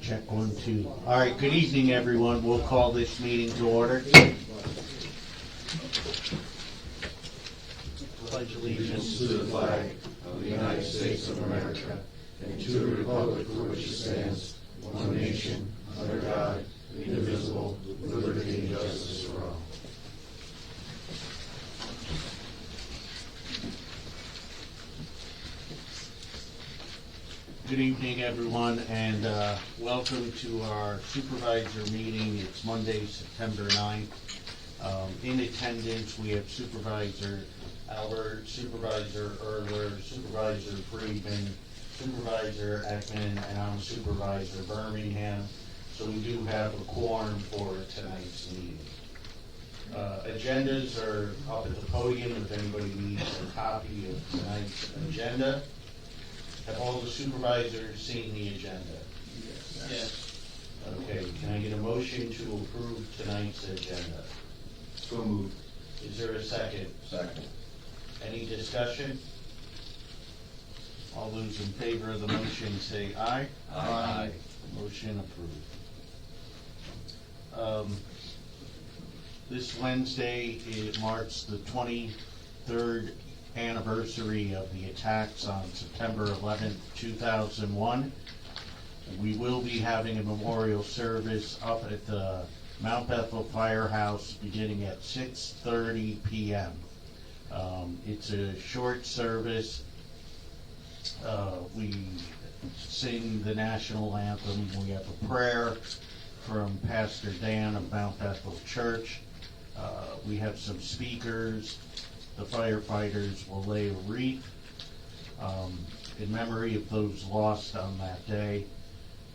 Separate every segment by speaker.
Speaker 1: Check 1, 2. All right, good evening, everyone. We'll call this meeting to order. Pledge allegiance
Speaker 2: to the flag of the United States of America and to the republic for which it stands, one nation, under God, indivisible, with liberty and justice for all.
Speaker 1: Good evening, everyone, and welcome to our supervisor meeting. It's Monday, September 9th. In attendance, we have Supervisor Albert, Supervisor Erler, Supervisor Friedman, Supervisor Ekman, and I'm Supervisor Birmingham. So we do have a quorum for tonight's meeting. Agendas are up at the podium if anybody needs a copy of tonight's agenda. Have all the supervisors seen the agenda?
Speaker 2: Yes.
Speaker 1: Okay, can I get a motion to approve tonight's agenda?
Speaker 2: So moved.
Speaker 1: Is there a second?
Speaker 2: Second.
Speaker 1: Any discussion? All those in favor of the motion say aye.
Speaker 2: Aye.
Speaker 1: Motion approved. This Wednesday, it marks the 23rd anniversary of the attacks on September 11th, 2001. We will be having a memorial service up at the Mount Bethel Firehouse beginning at 6:30 p.m. It's a short service. We sing the national anthem. We have a prayer from Pastor Dan of Mount Bethel Church. We have some speakers. The firefighters will lay a wreath in memory of those lost on that day.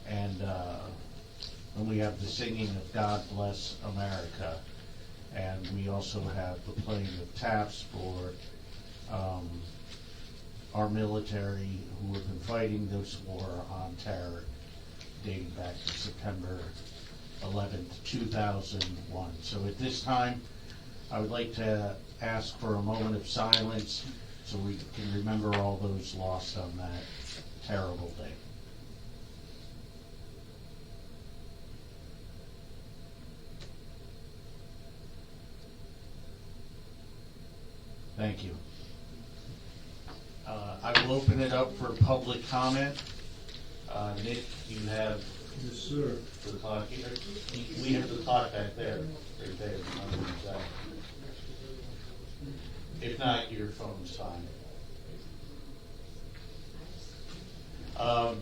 Speaker 1: And we have the singing of God Bless America. And we also have the playing of taps for our military who have been fighting this war on terror dating back to September 11th, 2001. So at this time, I would like to ask for a moment of silence so we can remember all those lost on that terrible day. Thank you. I will open it up for public comment. Nick, you have
Speaker 2: Yes, sir.
Speaker 1: the clock here. We have the clock back there, right there. If not, your phone's fine.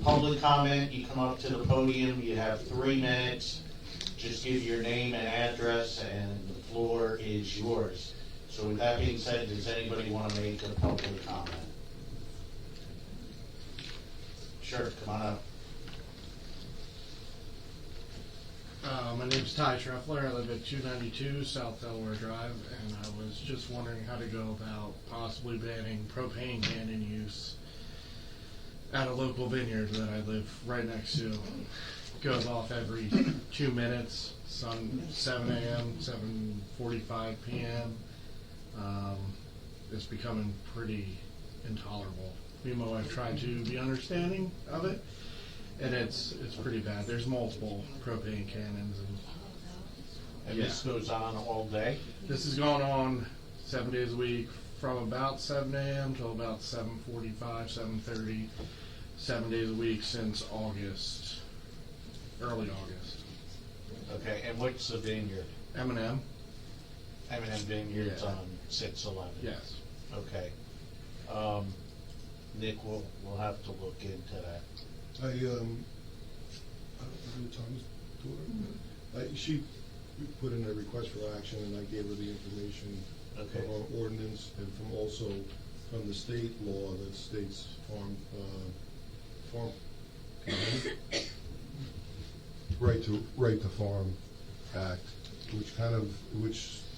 Speaker 1: Public comment, you come up to the podium, you have 3 minutes. Just give your name and address and the floor is yours. So with that being said, does anybody want to make a public comment? Sure, come on up.
Speaker 3: My name's Ty Treffler. I live at 292 South Delaware Drive, and I was just wondering how to go about possibly banning propane cannon use at a local vineyard that I live right next to. It goes off every 2 minutes, 7 a.m., 7:45 p.m. It's becoming pretty intolerable. Me and my wife tried to be understanding of it, and it's pretty bad. There's multiple propane cannons,
Speaker 1: And this goes on all day?
Speaker 3: this has gone on 7 days a week from about 7 a.m. till about 7:45, 7:30, 7 days a week since August, early August.
Speaker 1: Okay, and what's the vineyard?
Speaker 3: M&M?
Speaker 1: M&M Vineyards
Speaker 3: Yeah.
Speaker 1: on 611?
Speaker 3: Yes.
Speaker 1: Okay. Nick, we'll have to look into that.
Speaker 4: I don't know Tom's daughter. She put in a request for action, and I gave her the information
Speaker 1: Okay.
Speaker 4: from our ordinance and from also from the state law that states farm right to farm act, which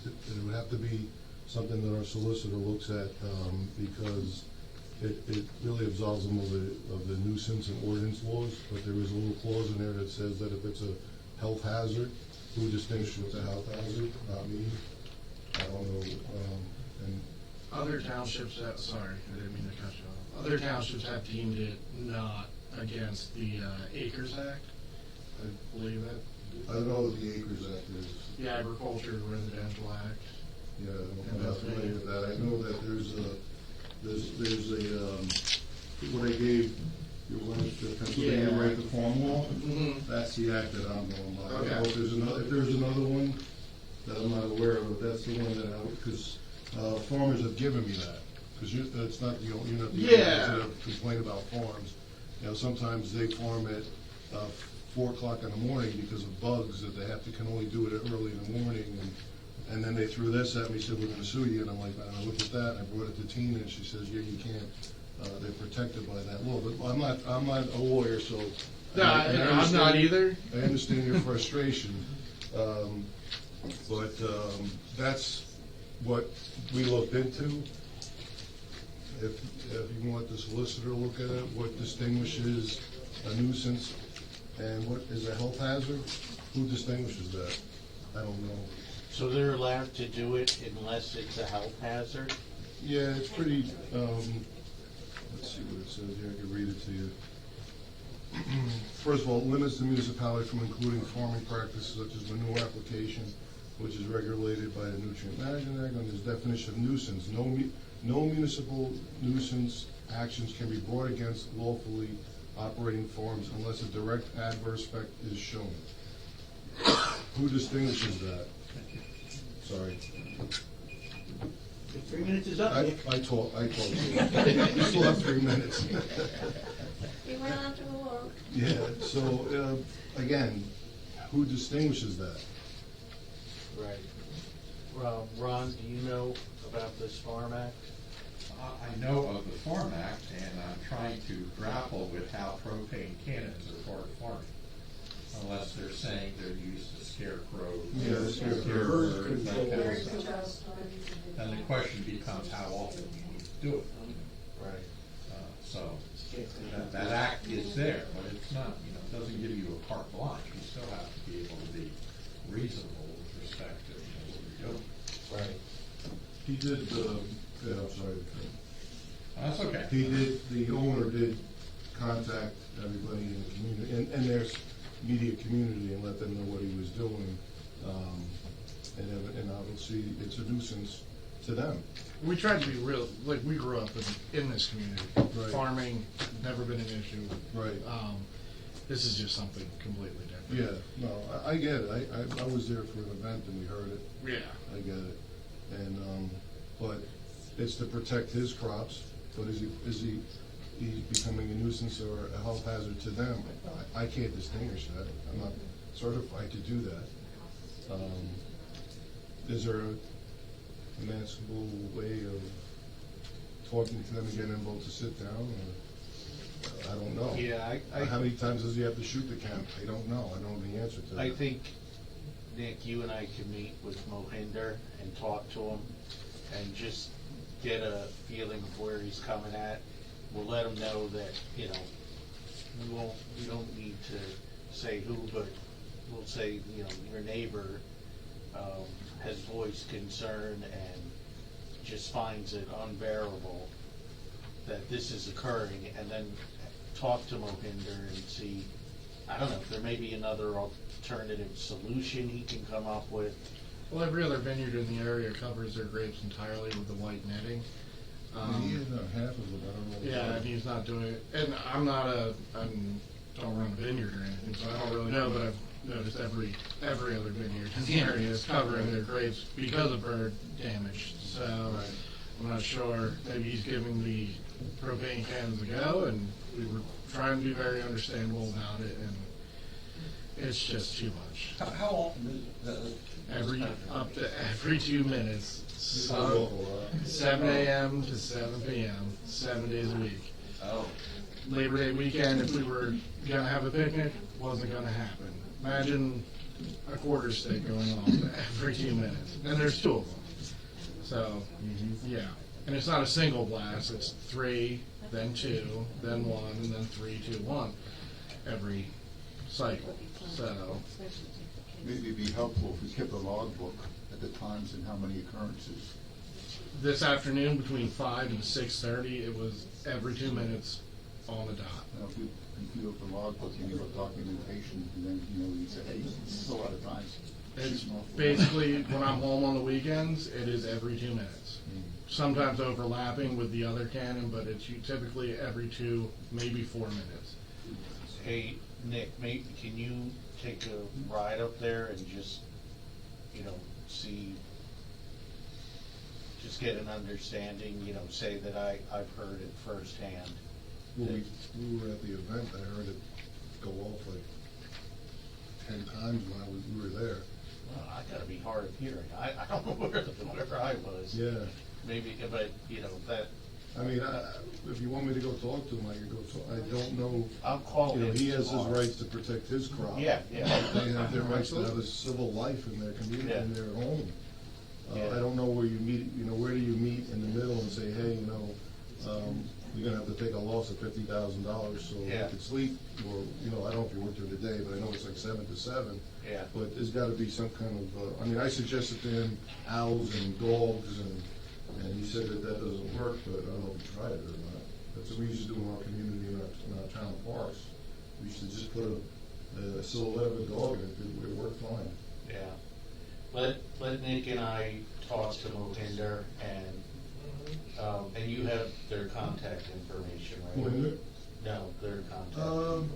Speaker 4: it would have to be something that our solicitor looks at because it really absolves them of the nuisance and ordinance laws, but there is a little clause in there that says that if it's a health hazard, who distinguishes what's a health hazard, not me. I don't know, and
Speaker 3: Other townships, sorry, I didn't mean to cut you off. other townships have deemed it not against the Acres Act, I believe it.
Speaker 4: I don't know what the Acres Act is.
Speaker 3: The Agriculture Residential Act.
Speaker 4: Yeah, I'm not familiar with that. I know that there's what I gave, you wanted the Pennsylvania
Speaker 3: Yeah.
Speaker 4: right to farm law?
Speaker 3: Mhm.
Speaker 4: That's the act that I'm going by. I don't
Speaker 3: Okay.
Speaker 4: know if there's another one that I'm not aware of, that's the one that because farmers have given me that. Because it's not, you're not the only
Speaker 3: Yeah.
Speaker 4: ones that complain about farms. You know, sometimes they farm at 4 o'clock in the morning because of bugs that they can only do it early in the morning. And then they threw this at me, said, we're gonna sue you. And I'm like, I looked at that, and I brought it to Tina, and she says, yeah, you can't. They're protected by that law. But I'm not a lawyer, so.
Speaker 3: No, I'm not
Speaker 4: understand-
Speaker 3: either.
Speaker 4: I understand your frustration. But that's what we looked into. If you want the solicitor to look at it, what distinguishes a nuisance and what is a health hazard, who distinguishes that? I don't know.
Speaker 1: So they're allowed to do it unless it's a health hazard?
Speaker 4: Yeah, it's pretty, let's see what it says here, I can read it to you. First of all, it limits the municipality from including farming practices such as manure application, which is regulated by the Nutrient Management Act. Under this definition of nuisance, no municipal nuisance actions can be brought against lawfully operating farms unless a direct adverse effect is shown. Who distinguishes that? Sorry.
Speaker 2: 3 minutes is up, Nick.
Speaker 4: I told you. You still have 3 minutes.
Speaker 5: You went on to a walk.
Speaker 4: Yeah, so, again, who distinguishes that?
Speaker 1: Right. Ron, do you know about this Farm Act?
Speaker 6: I know of the Farm Act, and I'm trying to grapple with how propane cannons are part of farming. Unless they're saying they're used to scare crows.
Speaker 4: Yeah,
Speaker 6: or
Speaker 4: scare
Speaker 6: scare
Speaker 4: crows.
Speaker 6: birds, that kind of
Speaker 5: Bird
Speaker 6: stuff.
Speaker 5: control.
Speaker 6: And the question becomes how often you need to do it.
Speaker 1: Right.
Speaker 6: So, that act is there, but it's not, it doesn't give you a carte blanche. You still have to be able to be reasonable with respect to what you're doing.
Speaker 1: Right.
Speaker 4: He did, yeah, I'm sorry.
Speaker 6: That's okay.
Speaker 4: The owner did contact everybody in the community, and there's media community, and let them know what he was doing. And obviously, it's a nuisance to them.
Speaker 3: We tried to be real, like, we grew up in this community.
Speaker 4: Right.
Speaker 3: Farming, never been an issue.
Speaker 4: Right.
Speaker 3: This is just something completely different.
Speaker 4: Yeah, no, I get it. I was there for an event and we heard it.
Speaker 3: Yeah.
Speaker 4: I get it. And, but it's to protect his crops, but is he becoming a nuisance or a health hazard to them? I can't distinguish that. I'm not certified to do that. Is there a emancipable way of talking to them and getting them both to sit down? Or, I don't know.
Speaker 1: Yeah,
Speaker 4: How many times does he have to shoot the camp? I don't know. I don't know the answer to that.
Speaker 1: I think, Nick, you and I can meet with Mohinder and talk to him and just get a feeling of where he's coming at. We'll let him know that, we don't need to say who, but we'll say, your neighbor has voiced concern and just finds it unbearable that this is occurring, and then talk to Mohinder and see, I don't know, if there may be another alternative solution he can come up with.
Speaker 3: Well, every other vineyard in the area covers their grapes entirely with the white netting.
Speaker 4: Half of it, I don't know.
Speaker 3: Yeah, and he's not doing it. And I don't run a vineyard or anything, so I don't really know, but I've noticed every other vineyard in the area is covering their grapes because of bird damage. So I'm not sure. Maybe he's giving the propane cans a go, and we were trying to be very understandable about it, and it's just too much.
Speaker 6: How often is
Speaker 3: Up to every 2 minutes.
Speaker 4: It's an awful lot.
Speaker 3: 7 a.m. to 7 p.m., 7 days a week.
Speaker 6: Oh.
Speaker 3: Labor Day weekend, if we were going to have a picnic, wasn't going to happen. Imagine a quarter stick going off every 2 minutes. And there's 2 of them. So, yeah. And it's not a single blast, it's 3, then 2, then 1, and then 3, 2, 1 every cycle. So,
Speaker 7: Maybe it'd be helpful if we kept a logbook at the times and how many occurrences.
Speaker 3: this afternoon between 5 and 6:30, it was every 2 minutes on the dot.
Speaker 7: Now, if you go for logbook and you have documentation, and then, you say, hey, this is a lot of times.
Speaker 3: It's basically, when I'm home on the weekends, it is every 2 minutes. Sometimes overlapping with the other cannon, but it's typically every 2, maybe 4 minutes.
Speaker 1: Hey, Nick, can you take a ride up there and just, see, just get an understanding, say that I've heard it firsthand.
Speaker 4: Well, we were at the event, I heard it go off like 10 times when we were there.
Speaker 1: Well, I gotta be hard of hearing. I don't know where I was.
Speaker 4: Yeah,
Speaker 1: Maybe, but, that,
Speaker 4: I mean, if you want me to go talk to him, I can go talk, I don't know,
Speaker 1: I'll call him
Speaker 4: he has his
Speaker 1: tomorrow.
Speaker 4: rights to protect his crop.
Speaker 1: Yeah.
Speaker 4: They have their rights to have a civil life in their community, in their home.
Speaker 1: Yeah.
Speaker 4: I don't know where you meet, where do you meet in the middle and say, hey, you're gonna have to take a loss of $50,000 so you
Speaker 1: Yeah.
Speaker 4: could sleep, or, I don't know if you work during the day, but I know it's like 7 to 7.
Speaker 1: Yeah.
Speaker 4: But there's gotta be some kind of, I suggested to him owls and dogs, and he said that doesn't work, but I don't know if he tried it or not. That's what we used to do in our community, in our town parks. We used to just put a silhouette of a dog, and it worked fine.
Speaker 1: Yeah. Let Nick and I talk to Mohinder, and you have their contact information, right?
Speaker 4: Mohinder?
Speaker 1: No, their contact.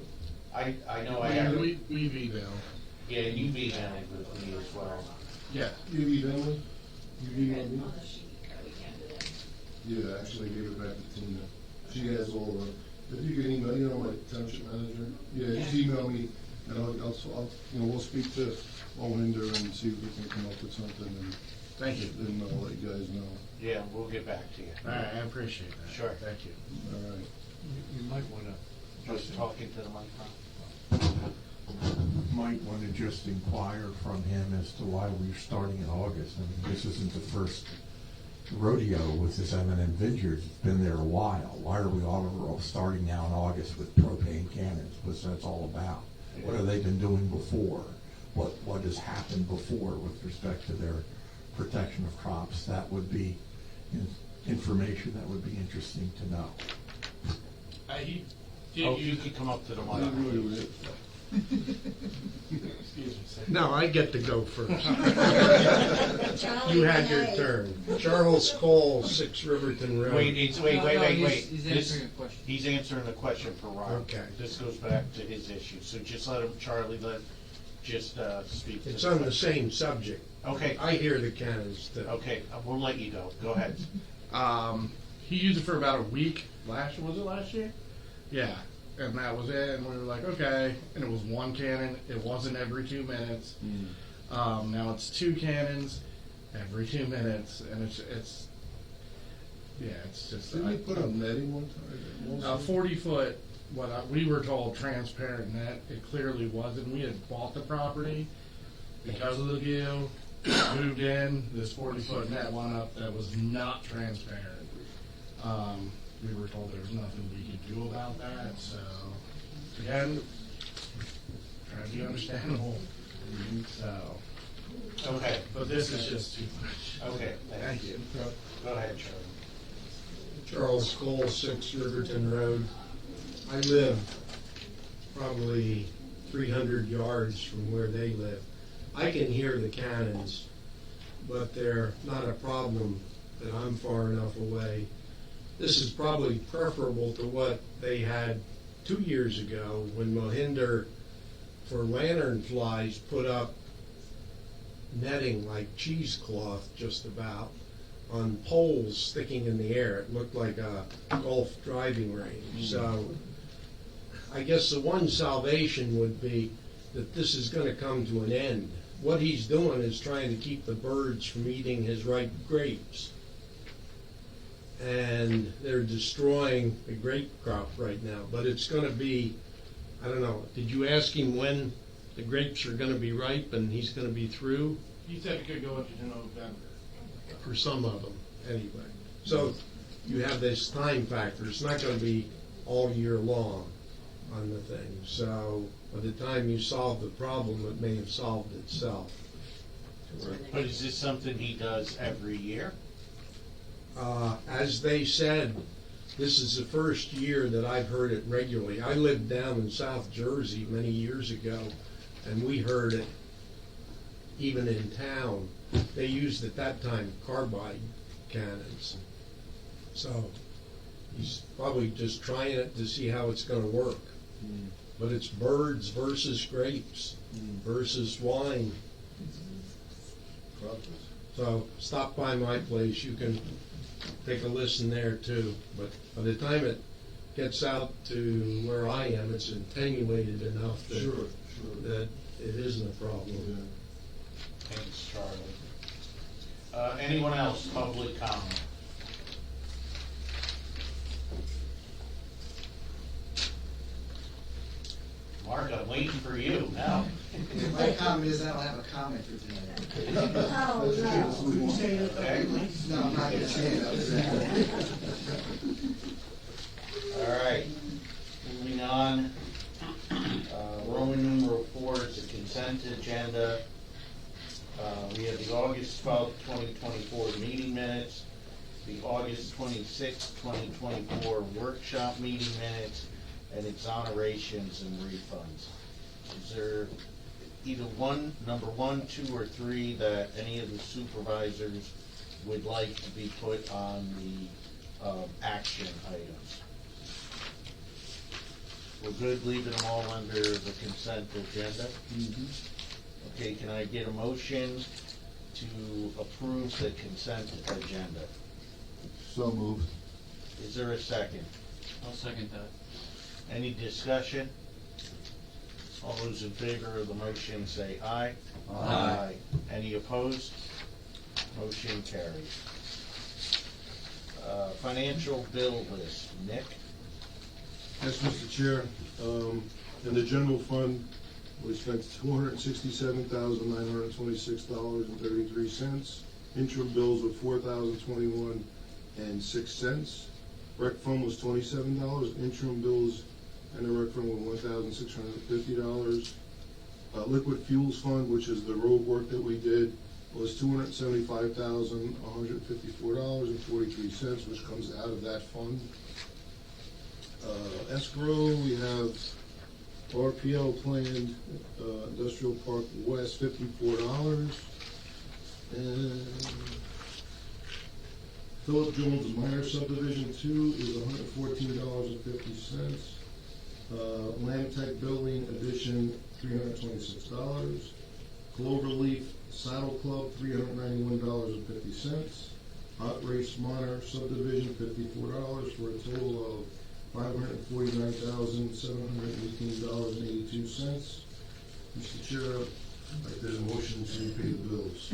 Speaker 1: I know I
Speaker 3: We,
Speaker 1: have,
Speaker 3: we, we've emailed.
Speaker 1: yeah, you've emailed with me as well.
Speaker 3: Yeah.
Speaker 4: You emailed me? You emailed me? Yeah, actually, I gave it back to Tina. She has all the, if you can email, my township manager, yeah, just email me, and I'll we'll speak to Mohinder and see if we can come up with something, and
Speaker 3: Thank you.
Speaker 4: then I'll let you guys know.
Speaker 1: Yeah, we'll get back to you.
Speaker 3: All right, I appreciate that.
Speaker 1: Sure.
Speaker 3: Thank you.
Speaker 4: All right.
Speaker 6: You might wanna,
Speaker 1: Just talking to the microphone.
Speaker 6: might wanna just inquire from him as to why we're starting in August. I mean, this isn't the first rodeo with this M&M Vineyards. It's been there a while. Why are we all starting now in August with propane cannons? What's that's all about? What have they been doing before? What has happened before with respect to their protection of crops? That would be information that would be interesting to know.
Speaker 1: You could come up to the microphone.
Speaker 3: Excuse me, sir.
Speaker 8: No, I get to go first.
Speaker 5: Charlie,
Speaker 8: You had your
Speaker 5: tonight.
Speaker 8: turn. Charles Cole, 6 Riverton Road.
Speaker 1: Wait,
Speaker 9: He's
Speaker 1: This-
Speaker 9: answering a question.
Speaker 1: He's answering the question for Ron.
Speaker 8: Okay.
Speaker 1: This goes back to his issue, so just let him, Charlie, just speak to
Speaker 8: It's
Speaker 1: the
Speaker 8: on the
Speaker 1: question.
Speaker 8: same subject.
Speaker 1: Okay,
Speaker 8: I hear the cannons too.
Speaker 1: okay, we'll let you go. Go ahead.
Speaker 3: He used it for about a week. Was it last year? Yeah. And that was it. And we were like, okay. And it was 1 cannon. It wasn't every 2 minutes. Now it's 2 cannons every 2 minutes. And it's just
Speaker 4: Didn't we put up netting one time?
Speaker 3: a 40-foot, we were told transparent net. It clearly wasn't. We had bought the property because of the view, moved in, this 40-foot net went up that was not transparent. We were told there was nothing we could do about that, so, again, trying to be understandable, so,
Speaker 1: Okay,
Speaker 3: but this is just too much.
Speaker 1: okay,
Speaker 3: Thank you.
Speaker 1: Go ahead, Charlie.
Speaker 8: Charles Cole, 6 Riverton Road. I live probably 300 yards from where they live. I can hear the cannons, but they're not a problem that I'm far enough away. This is probably preferable to what they had 2 years ago when Mohinder, for lantern flies, put up netting like cheesecloth just about on poles sticking in the air. It looked like a golf driving range. So I guess the one salvation would be that this is going to come to an end. What he's doing is trying to keep the birds from eating his ripe grapes. And they're destroying the grape crop right now. But it's going to be, I don't know, did you ask him when the grapes are going to be ripe and he's going to be through?
Speaker 3: He said it could go into November.
Speaker 8: For some of them, anyway. So you have this time factor. It's not going to be all year long on the thing. So by the time you solve the problem, it may have solved itself.
Speaker 1: But is this something he does every year?
Speaker 8: As they said, this is the first year that I've heard it regularly. I lived down in South Jersey many years ago, and we heard it even in town. They used at that time carbide cannons. So he's probably just trying it to see how it's gonna work. But it's birds versus grapes versus wine. So stop by my place, you can take a listen there too. But by the time it gets out to where I am, it's attenuated enough that, that it isn't a problem.
Speaker 1: Thanks, Charlie. Anyone else, public comment? Mark, I'm waiting for you now.
Speaker 9: My comment is I don't have a comment for tonight.
Speaker 5: Oh, no.
Speaker 1: Okay.
Speaker 9: No, I'm not gonna say it.
Speaker 1: All right, moving on. Roman numeral 4 is the consent agenda. We have the August 12th, 2024 meeting minutes, the August 26th, 2024 workshop meeting minutes, and exonerations and refunds. Is there either number 1, 2, or 3 that any of the supervisors would like to be put on the action items? We're good leaving them all under the consent agenda? Okay, can I get a motion to approve the consent agenda?
Speaker 7: So moved.
Speaker 1: Is there a second?
Speaker 10: I'll second that.
Speaker 1: Any discussion? All those in favor of the motion say aye.
Speaker 10: Aye.
Speaker 1: Any opposed? Motion carries. Financial bill list, Nick?
Speaker 4: Yes, Mr. Chair, in the general fund, we spent $267,926.33. Interim bills were $4,021.06. Rec fund was $27. Interim bills and the rec fund were $1,650. Liquid fuels fund, which is the road work that we did, was $275,154.43, which comes out of that fund. Escrow, we have RPO planned, Industrial Park West, $54. And Philip Jones Minor Subdivision 2 is $114.50. Land Tech Building Addition, $326. Cloverleaf Saddle Club, $391.50. Hot Race Minor Subdivision, $54, for a total of $549,718.82. Mr. Chair, I'd like there's a motion to pay the bills.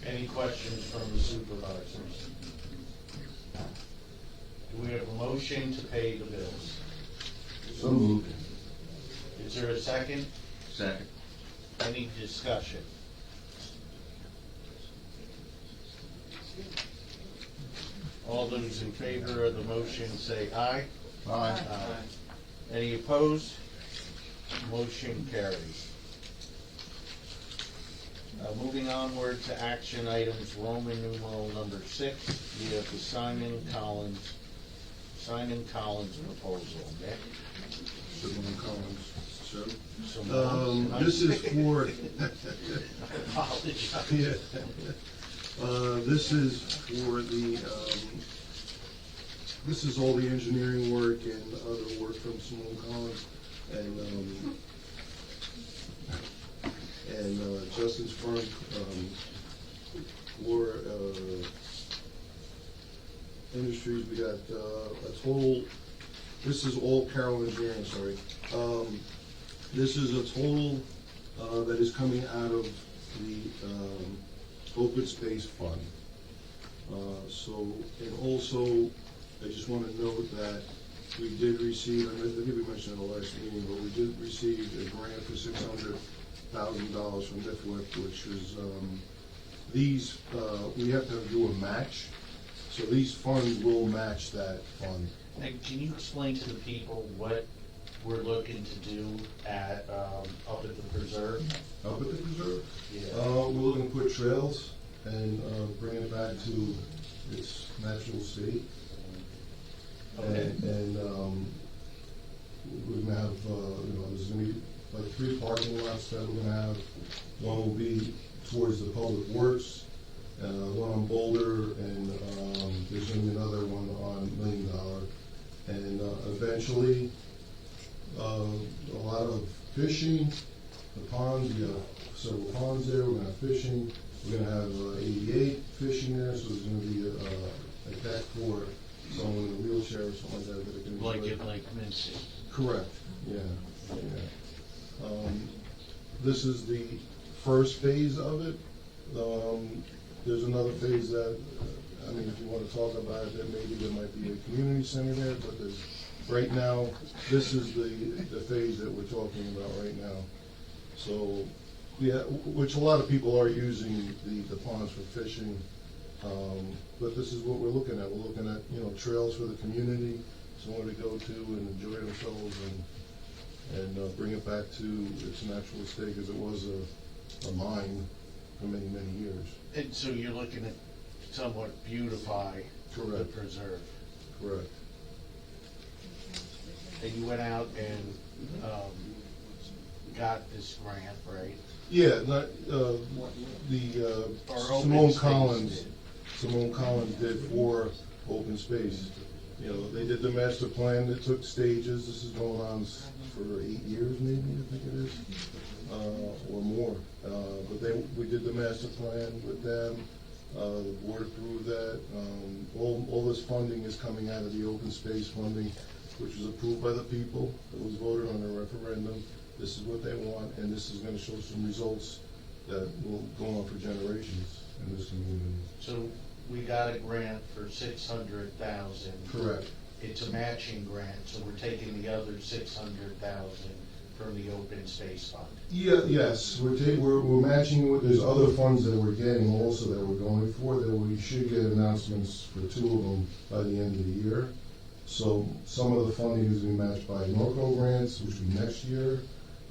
Speaker 1: Any questions from the supervisors? Do we have a motion to pay the bills?
Speaker 7: So moved.
Speaker 1: Is there a second?
Speaker 10: Second.
Speaker 1: Any discussion? All those in favor of the motion say aye.
Speaker 7: Aye.
Speaker 1: Any opposed? Motion carries. Moving onward to action items, Roman numeral number 6, we have the Simon Collins proposal. Nick?
Speaker 4: Simon Collins, sir.
Speaker 1: This
Speaker 4: This is for,
Speaker 1: I apologize.
Speaker 4: yeah. This is for the, this is all the engineering work and other work from Simon Collins. And Justin's firm, for Industries, we got a total, this is all Carroll Engineering, sorry. This is a total that is coming out of the open space fund. And also, I just want to note that we did receive, I think we mentioned in the last meeting, but we did receive a grant for $600,000 from NIFWIP, which is, these, we have to do a match. So these funds will match that fund.
Speaker 1: And can you explain to the people what we're looking to do at, up at the preserve?
Speaker 4: Up at the preserve?
Speaker 1: Yeah.
Speaker 4: We're looking to put trails and bring it back to its natural state.
Speaker 1: Okay.
Speaker 4: And we're gonna have, there's gonna be like 3 parking lots that we're gonna have. One will be towards the public works, one on Boulder, and there's gonna be another one on $1 Million. And eventually, a lot of fishing, the ponds, we have several ponds there, we're gonna have fishing, we're gonna have 88 fishing there, so there's gonna be a deck for someone in a wheelchair or something like that that can
Speaker 1: Like
Speaker 4: enjoy.
Speaker 1: in Lake Mincy.
Speaker 4: Correct, yeah. This is the first phase of it. There's another phase that, if you want to talk about it, then maybe there might be a community center there, but right now, this is the phase that we're talking about right now. So, yeah, which a lot of people are using the ponds for fishing, but this is what we're looking at. We're looking at, trails for the community, somewhere to go to and enjoy themselves and bring it back to its natural state, because it was a mine for many, many years.
Speaker 1: And so you're looking at somewhat beautify the
Speaker 4: Correct.
Speaker 1: preserve.
Speaker 4: Correct.
Speaker 1: And you went out and got this grant, right?
Speaker 4: Yeah,
Speaker 1: Or open
Speaker 4: Simone
Speaker 1: space
Speaker 4: Collins,
Speaker 1: did.
Speaker 4: Simone Collins did for open space. They did the master plan, it took stages, this is going on for 8 years maybe, I think it is, or more. But we did the master plan with them, the board approved that. All this funding is coming out of the open space funding, which was approved by the people, it was voted on a referendum. This is what they want, and this is gonna show some results that will go on for generations in this community.
Speaker 1: So we got a grant for 600,000.
Speaker 4: Correct.
Speaker 1: It's a matching grant, so we're taking the other 600,000 from the open space fund.
Speaker 4: Yeah, yes, we're matching with, there's other funds that we're getting also that we're going for, that we should get announcements for 2 of them by the end of the year. So some of the funding is being matched by Norco grants, which will be next year.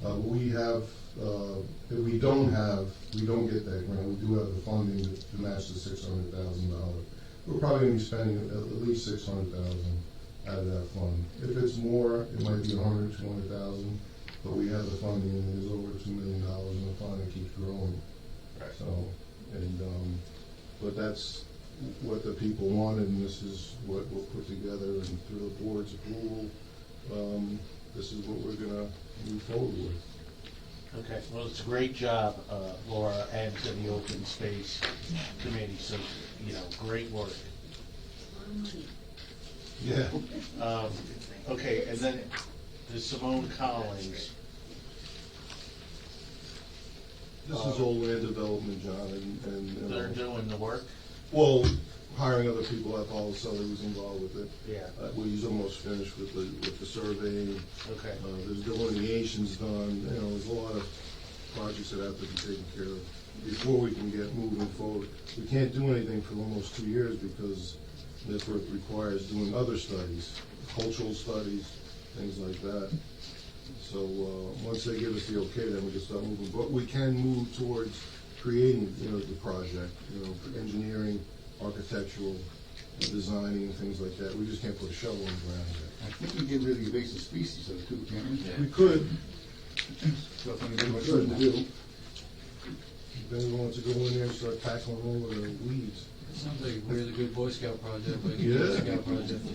Speaker 4: We have, if we don't get that grant, we do have the funding to match the $600,000. We're probably gonna be spending at least $600,000 out of that fund. If it's more, it might be 100, 200,000, but we have the funding, and there's over $2 million in the fund, and it keeps growing.
Speaker 1: Right.
Speaker 4: So, but that's what the people wanted, and this is what we'll put together, and through the board's approval, this is what we're gonna move forward with.
Speaker 1: Okay, well, it's a great job, Laura, and to the open space committee, so, great work.
Speaker 4: Yeah.
Speaker 1: Okay, and then the Simone Collins.
Speaker 4: This is all land development, John, and
Speaker 1: They're doing the work?
Speaker 4: well, hiring other people, that Paul Sully was involved with it.
Speaker 1: Yeah.
Speaker 4: He's almost finished with the survey.
Speaker 1: Okay.
Speaker 4: There's delineations done, there's a lot of projects that have to be taken care of before we can get moving forward. We can't do anything for almost 2 years because this work requires doing other studies, cultural studies, things like that. So, once they give us the okay, then we can start moving. But we can move towards creating, the project, for engineering, architectural, designing, and things like that. We just can't put a shovel in the ground yet.
Speaker 7: I think we get rid of the invasive species though too, can't we?
Speaker 4: We could,
Speaker 7: So if anybody wants to do.
Speaker 4: if anyone wants to go in there and start tackling all of the weeds.
Speaker 10: Sounds like a really good Boy Scout project, like a
Speaker 4: Yeah.
Speaker 10: Boy Scout project.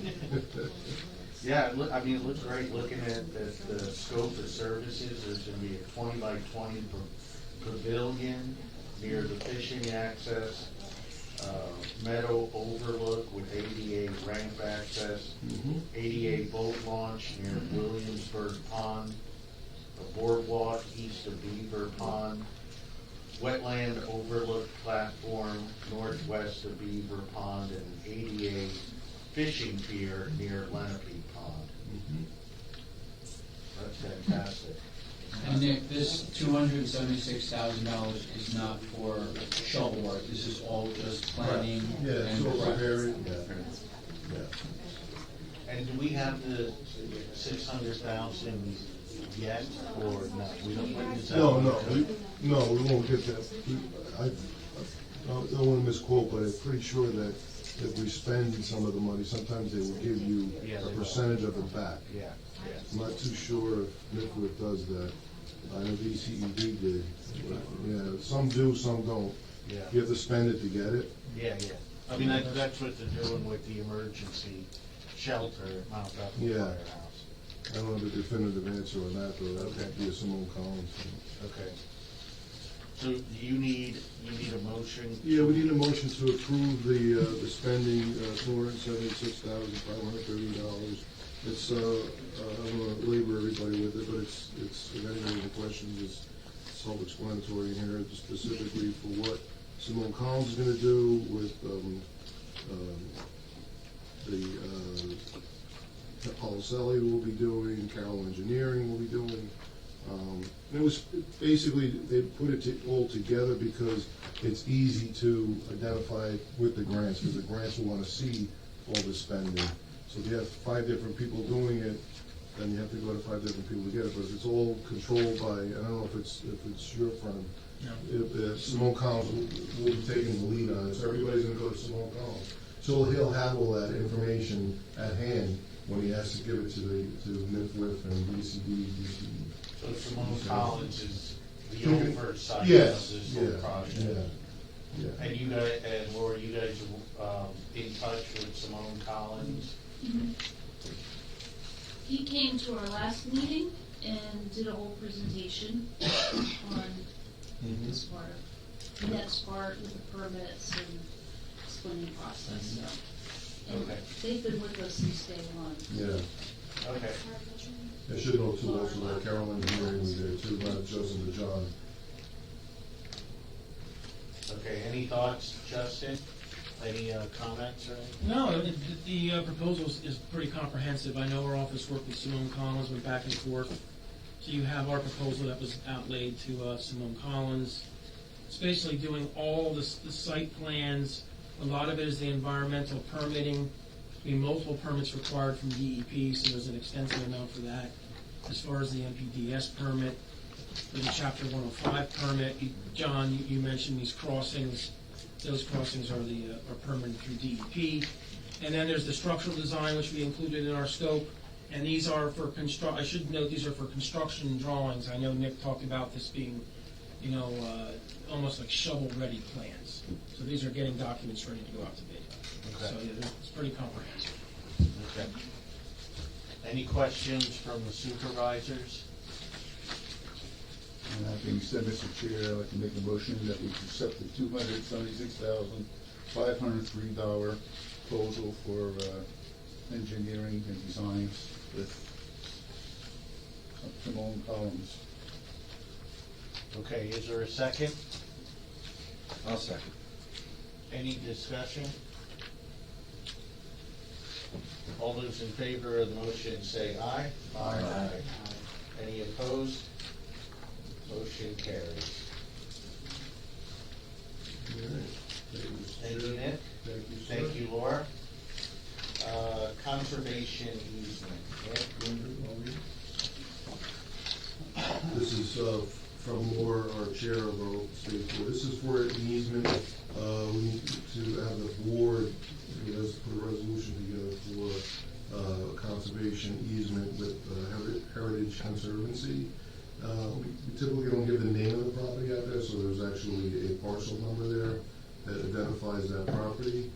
Speaker 1: Yeah, it looks great, looking at the scope of services. There's gonna be a 20 by 20 pavilion near the fishing access, meadow overlook with ADA ramp access, ADA boat launch near Williamsburg Pond, a boardwalk east of Beaver Pond, wetland overlook platform northwest of Beaver Pond, and an ADA fishing pier near Lenape Pond. That's fantastic.
Speaker 10: And Nick, this $276,000 is not for shovel work, this is all just planning
Speaker 4: Yeah,
Speaker 10: and
Speaker 4: so
Speaker 10: prep.
Speaker 4: preparing, yeah.
Speaker 1: And do we have the 600,000 yet, or no? We don't. Is that
Speaker 4: No,
Speaker 1: what
Speaker 4: no,
Speaker 1: we-
Speaker 4: we won't get that. I don't want to misquote, but I'm pretty sure that if we spend some of the money, sometimes they will give you
Speaker 1: Yeah,
Speaker 4: a
Speaker 1: they will.
Speaker 4: percentage of it back.
Speaker 1: Yeah,
Speaker 4: I'm not too sure if Nicollet does that. I know DCED did. Yeah, some do, some don't.
Speaker 1: yeah,
Speaker 4: You have to spend it to get it.
Speaker 1: yeah, yeah. I mean, that's what they're doing with the emergency shelter at Mount Bethel
Speaker 4: Yeah.
Speaker 1: Firehouse.
Speaker 4: I don't have a definitive answer on that, though. That
Speaker 1: Okay.
Speaker 4: would be a Simone Collins.
Speaker 1: Okay. So you need a motion?
Speaker 4: Yeah, we need a motion to approve the spending, $276,530. It's, I don't want to labor everybody with it, but it's, if anybody has any questions, it's self-explanatory in here, just specifically for what Simone Collins is gonna do with, Paul Selly will be doing, Carroll Engineering will be doing. And it was, basically, they put it all together because it's easy to identify with the grants, because the grants will wanna see all the spending. So if you have 5 different people doing it, then you have to go to 5 different people to get it, but if it's all controlled by, I don't know if it's your firm. If Simone Collins will be taking the lead on it, so everybody's gonna go to Simone Collins. So he'll have all that information at hand when he has to give it to NIFWIF and DCD.
Speaker 1: So Simone Collins is the oversight of
Speaker 4: Yes,
Speaker 1: this whole
Speaker 4: yeah,
Speaker 1: project?
Speaker 4: yeah.
Speaker 1: And you guys, and Laura, you guys in touch with Simone Collins?
Speaker 5: He came to our last meeting and did a whole presentation on this part of, the next part with the permits and explaining process, so. And
Speaker 1: Okay.
Speaker 5: they've been with us since day one.
Speaker 4: Yeah.
Speaker 1: Okay.
Speaker 4: I should know too, also that Carroll Engineering was there too, not Joseph and John.
Speaker 1: Okay, any thoughts, Justin? Any comments or anything?
Speaker 11: No, the proposal is pretty comprehensive. I know our office worked with Simone Collins, went back and forth. So you have our proposal that was outlaid to Simone Collins. It's basically doing all the site plans. A lot of it is the environmental permitting. Multiple permits required from DEP, so there's an extensive amount for that. As far as the MPDS permit, there's a Chapter 105 permit. John, you mentioned these crossings. Those crossings are permitted through DEP. And then there's the structural design, which we included in our scope. And these are for I should note these are for construction drawings. I know Nick talked about this being, almost like shovel-ready plans. So these are getting documents ready to go out to bid.
Speaker 1: Okay.
Speaker 11: So yeah, it's pretty comprehensive.
Speaker 1: Okay. Any questions from the supervisors?
Speaker 7: And that being said, Mr. Chair, I'd like to make a motion that we accept the $276,503 proposal for engineering and designs with Simone Collins.
Speaker 1: Okay, is there a second?
Speaker 10: I'll second.
Speaker 1: Any discussion? All those in favor of the motion say aye.
Speaker 10: Aye.
Speaker 1: Any opposed? Motion carries. Thank you, Nick.
Speaker 4: Thank you, sir.
Speaker 1: Thank you, Laura. Conservation easement. Nick?
Speaker 4: This is from Laura, our chair of our state board. This is for an easement. We need to have the board, has to put a resolution together for conservation easement with Heritage Conservancy. We typically don't give the name of the property out there, so there's actually a parcel number there that identifies that property.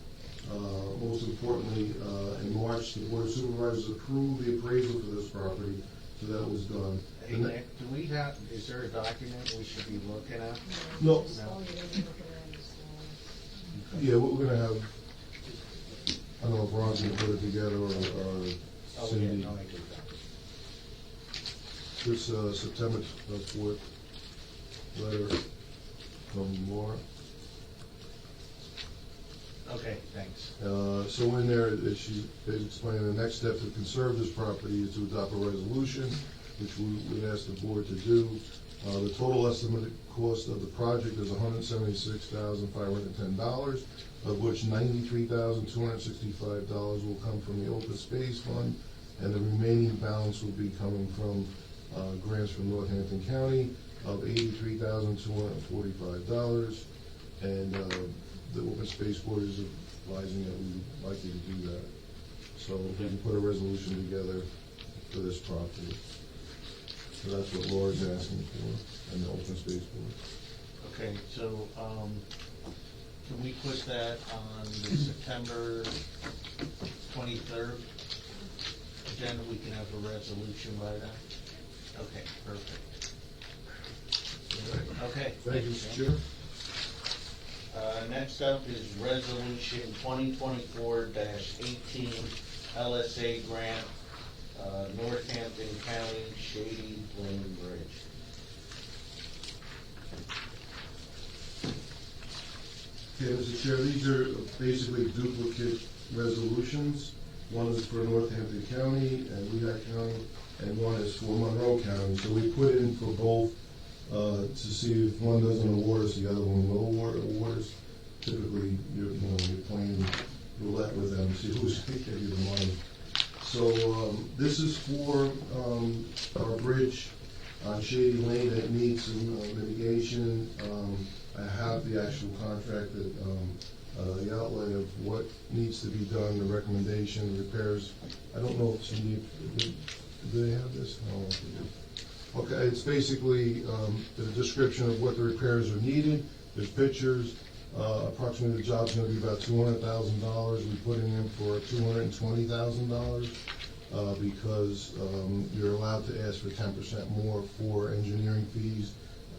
Speaker 4: Most importantly, in March, the Board of Supervisors approved the appraisal for this property, so that was done.
Speaker 1: Hey, Nick, do we have, is there a document we should be looking at?
Speaker 4: No,
Speaker 1: No?
Speaker 4: yeah, what we're gonna have, I don't know if Ron's gonna put it together or
Speaker 1: Oh, yeah,
Speaker 4: Cindy.
Speaker 1: no, I do that.
Speaker 4: This September 4th letter from Laura.
Speaker 1: Okay, thanks.
Speaker 4: So in there, she is explaining the next step to conserve this property is to adopt a resolution, which we would ask the board to do. The total estimated cost of the project is $176,510, of which $93,265 will come from the open space fund, and the remaining balance will be coming from grants from Northampton County of $83,245. And the Open Space Board is advising that we would like you to do that. So if we can put a resolution together for this property. So that's what Laura's asking for, and the Open Space Board.
Speaker 1: Okay, so, can we put that on the September 23rd agenda? We can have a resolution by then? Okay, perfect. Okay.
Speaker 4: Thank you, Mr. Chair.
Speaker 1: Next up is Resolution 2024-18 LSA Grant, Northampton County Shady Lane Bridge.
Speaker 4: Okay, Mr. Chair, these are basically duplicate resolutions. One is for Northampton County and Lehigh County, and one is for Monroe County. So we put in for both to see if one doesn't award us, the other one will award us. Typically, you're playing roulette with them, see who's going to get you the money. So this is for our bridge on Shady Lane that needs some mitigation. I have the actual contract that the outlay of what needs to be done, the recommendation, the repairs. I don't know if Cindy, do they have this? No, they do. Okay, it's basically the description of what the repairs are needed. There's pictures. Approximately the job's going to be about $200,000. We're putting in for $220,000 because you're allowed to ask for 10% more for engineering fees,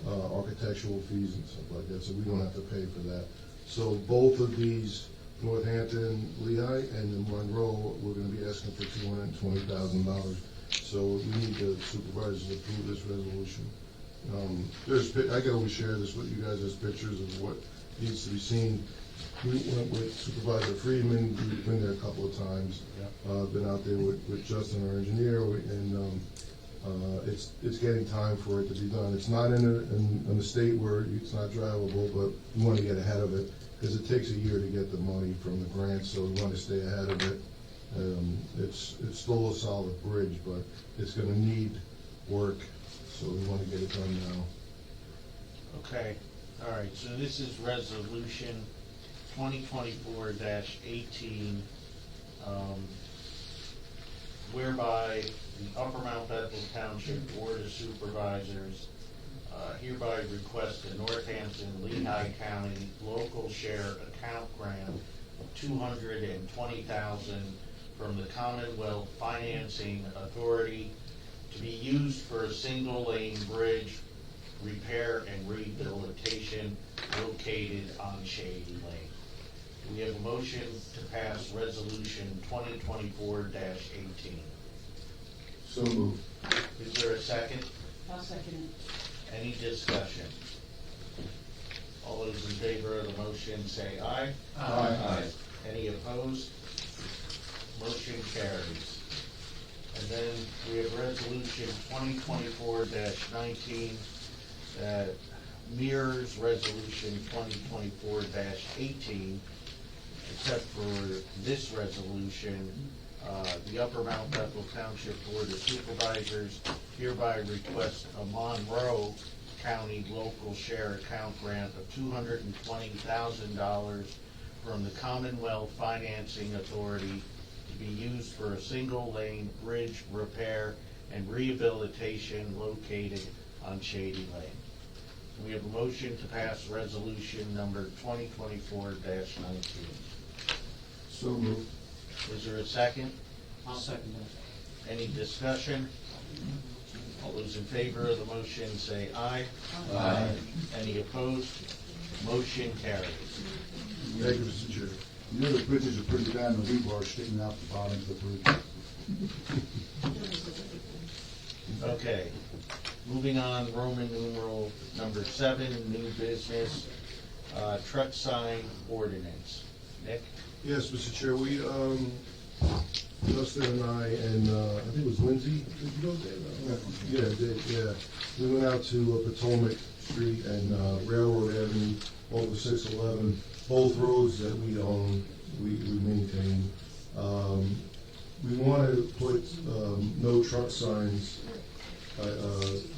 Speaker 4: architectural fees, and stuff like that. So we don't have to pay for that. So both of these, Northampton, Lehigh, and then Monroe, we're going to be asking for $220,000. So we need the supervisors to approve this resolution. I can always share this with you guys as pictures of what needs to be seen. We went with Supervisor Friedman. We've been there a couple of times. Been out there with Justin, our engineer, and it's getting time for it to be done. It's not in a state where it's not drivable, but we want to get ahead of it because it takes a year to get the money from the grant, so we want to stay ahead of it. It's still a solid bridge, but it's going to need work, so we want to get it done now.
Speaker 1: Okay, all right, so this is Resolution 2024-18, whereby the Upper Mount Bethel Township Board of Supervisors hereby request the Northampton Lehigh County local share account grant of $220,000 from the Commonwealth Financing Authority to be used for a single-lane bridge repair and rehabilitation located on Shady Lane. Do we have a motion to pass Resolution 2024-18?
Speaker 7: So moved.
Speaker 1: Is there a second?
Speaker 5: I'll second it.
Speaker 1: Any discussion? All those in favor of the motion say aye.
Speaker 7: Aye.
Speaker 1: Any opposed? Motion carries. And then we have Resolution 2024-19 that mirrors Resolution 2024-18, except for this resolution, the Upper Mount Bethel Township Board of Supervisors hereby request a Monroe County local share account grant of $220,000 from the Commonwealth Financing Authority to be used for a single-lane bridge repair and rehabilitation located on Shady Lane. We have a motion to pass resolution number 2024-19.
Speaker 7: So moved.
Speaker 1: Is there a second?
Speaker 10: I'll second that.
Speaker 1: Any discussion? All those in favor of the motion say aye.
Speaker 7: Aye.
Speaker 1: Any opposed? Motion carries.
Speaker 4: Thank you, Mr. Chair.
Speaker 7: You know the bridges are pretty bad, and the rebar sticking out the bottom of the bridge.
Speaker 1: Okay, moving on, Roman numeral number 7, new business, truck sign ordinance. Nick?
Speaker 4: Yes, Mr. Chair, we, Justin and I think it was Lindsay, did you go there? Yeah, Dave, yeah. We went out to Potomac Street and Railroad Avenue, over 611, both roads that we own, we maintain. We want to put no truck signs,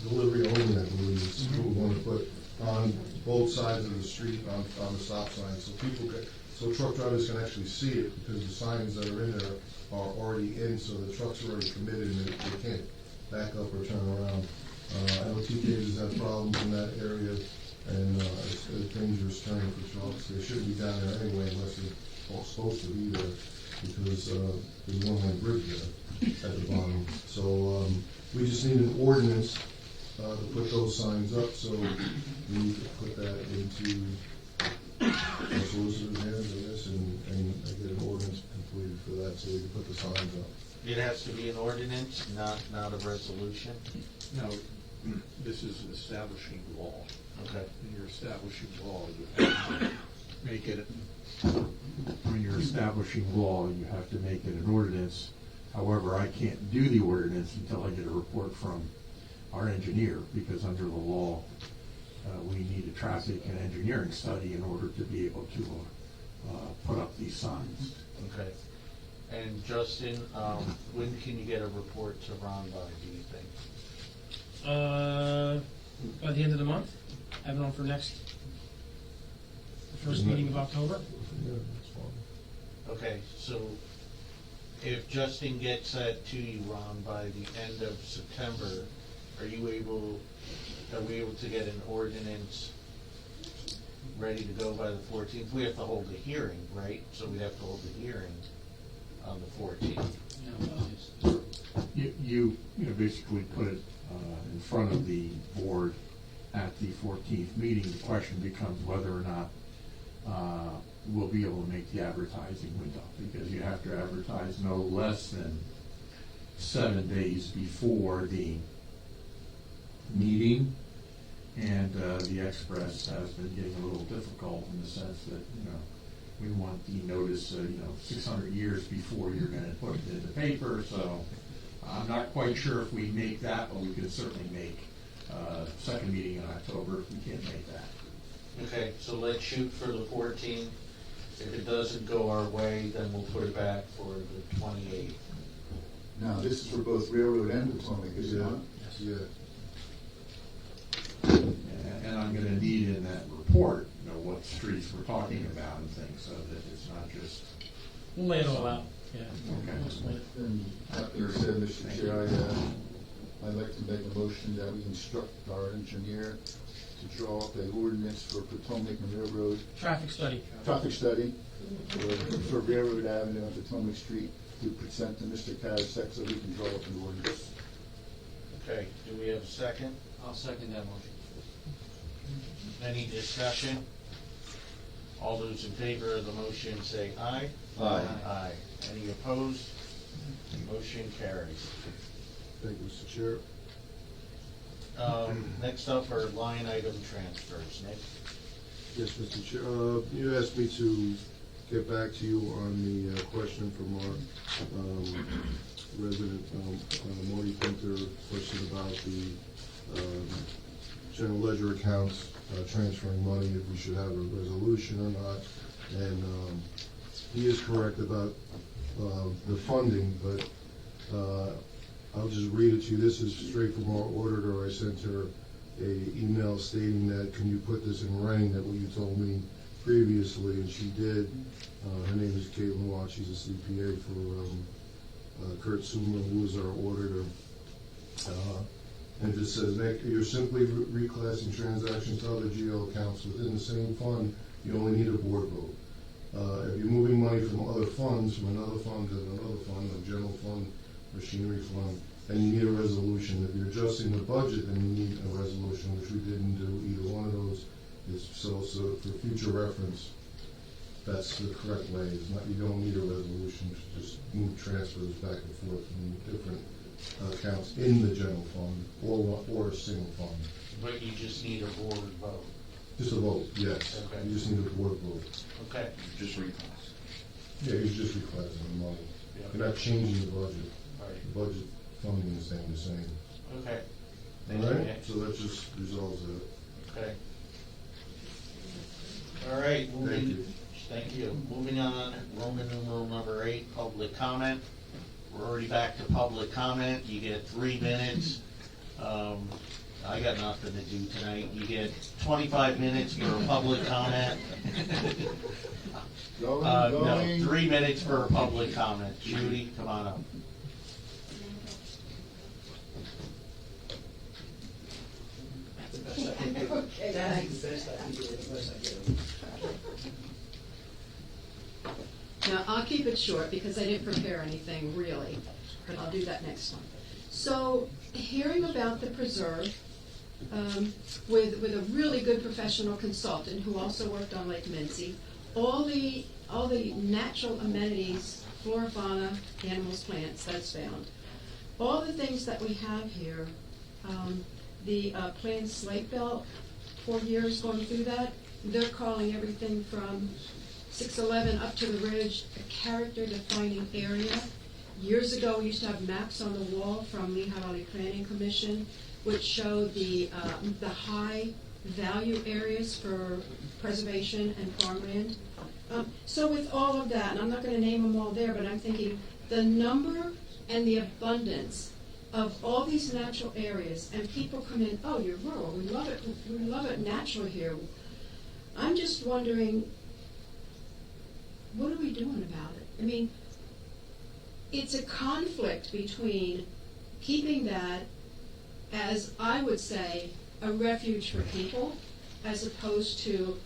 Speaker 4: delivery only, I believe, is what we want to put on both sides of the street on the stop sign, so truck drivers can actually see it, because the signs that are in there are already in, so the trucks are already committed, and they can't back up or turn around. I know TK's has had problems in that area, and it's a dangerous turn for trucks. They shouldn't be down there anyway unless they're all supposed to be there, because there's one way bridge there at the bottom. So we just need an ordinance to put those signs up, so we need to put that into our solicitor's hands, I guess, and get an ordinance completed for that, so we can put the signs up.
Speaker 1: It has to be an ordinance, not a resolution?
Speaker 6: No, this is establishing law.
Speaker 1: Okay.
Speaker 6: When you're establishing law, you have to make it, when you're establishing law, you have to make it an ordinance. However, I can't do the ordinance until I get a report from our engineer, because under the law, we need a traffic and engineering study in order to be able to put up these signs.
Speaker 1: Okay. And Justin, when can you get a report to Ron by, do you think?
Speaker 11: By the end of the month, have it on for the first meeting of October.
Speaker 4: Yeah, that's fine.
Speaker 1: Okay, so if Justin gets that to you, Ron, by the end of September, are we able to get an ordinance ready to go by the 14th? We have to hold the hearing, right? So we have to hold the hearing on the 14th.
Speaker 6: You basically put it in front of the board at the 14th meeting. The question becomes whether or not we'll be able to make the advertising window, because you have to advertise no less than 7 days before the meeting. And the Express has been getting a little difficult in the sense that, we want the notice, 600 years before you're going to put it in the paper. So I'm not quite sure if we make that, but we could certainly make second meeting in October if we can't make that.
Speaker 1: Okay, so let's shoot for the 14th. If it doesn't go our way, then we'll put it back for the 28th.
Speaker 7: Now, this is for both Railroad and Potomac, is it
Speaker 4: Yeah.
Speaker 7: not?
Speaker 4: Yeah.
Speaker 6: And I'm going to need in that report, what streets we're talking about and things, so that it's not just.
Speaker 11: We'll lay it all out, yeah.
Speaker 6: Okay.
Speaker 11: We'll explain it.
Speaker 7: And after said, Mr. Chair, I'd like to make a motion that we instruct our engineer to draw up an ordinance for Potomac and Railroad
Speaker 11: Traffic study.
Speaker 7: traffic study for Railroad Avenue and Potomac Street to present to Mr. Kazak so we can draw up an ordinance.
Speaker 1: Okay, do we have a second?
Speaker 10: I'll second that motion.
Speaker 1: Any discussion? All those in favor of the motion say aye.
Speaker 7: Aye.
Speaker 1: Aye. Any opposed? Motion carries.
Speaker 4: Thank you, Mr. Chair.
Speaker 1: Next up are line item transfers. Nick?
Speaker 4: Yes, Mr. Chair. You asked me to get back to you on the question from our resident, Marty Pinter, question about the general ledger accounts, transferring money, if we should have a resolution or not. And he is correct about the funding, but I'll just read it to you. This is straight from our auditor. I sent her a email stating that, can you put this in writing, that what you told me previously, and she did. Her name is Caitlin Watt. She's a CPA for Kurt Summer, who is our auditor. And it just says, Nick, you're simply reclassing transactions to other GL accounts within the same fund. You only need a board vote. If you're moving money from other funds, from another fund to another fund, a general fund, machinery fund, then you need a resolution. If you're adjusting the budget, then you need a resolution, which we didn't do either one of those. So for future reference, that's the correct way. It's not, you don't need a resolution to just move transfers back and forth from different accounts in the general fund or a single fund.
Speaker 1: But you just need a board vote.
Speaker 4: Just a vote, yes.
Speaker 1: Okay.
Speaker 4: You just need a board vote.
Speaker 1: Okay.
Speaker 7: Just reclass.
Speaker 4: Yeah, you're just reclassing the money.
Speaker 1: Yeah.
Speaker 4: You're not changing the budget.
Speaker 1: Right.
Speaker 4: The budget funding is staying the same.
Speaker 1: Okay.
Speaker 4: All right, so that just resolves it.
Speaker 1: Okay. All right,
Speaker 4: Thank
Speaker 1: moving.
Speaker 4: you.
Speaker 1: Thank you. Moving on, Roman numeral number 8, public comment. We're already back to public comment. You get 3 minutes. I got nothing to do tonight. You get 25 minutes for a public comment. No,
Speaker 7: Going.
Speaker 1: 3 minutes for a public comment. Judy, come on up.
Speaker 12: Now, I'll keep it short because I didn't prepare anything really, but I'll do that next one. So, hearing about the preserve, with a really good professional consultant who also worked on Lake Mincy, all the natural amenities, flora, fauna, animals, plants, that's found. All the things that we have here, the planned slate belt, 4 years going through that, they're calling everything from 611 up to the ridge a character-defining area. Years ago, we used to have maps on the wall from Lehigh Valley Planning Commission, which showed the high value areas for preservation and farmland. So with all of that, and I'm not going to name them all there, but I'm thinking the number and the abundance of all these natural areas, and people come in, oh, you're rural, we love it natural here. I'm just wondering, what are we doing about it? I mean, it's a conflict between keeping that as, I would say, a refuge for people, as opposed to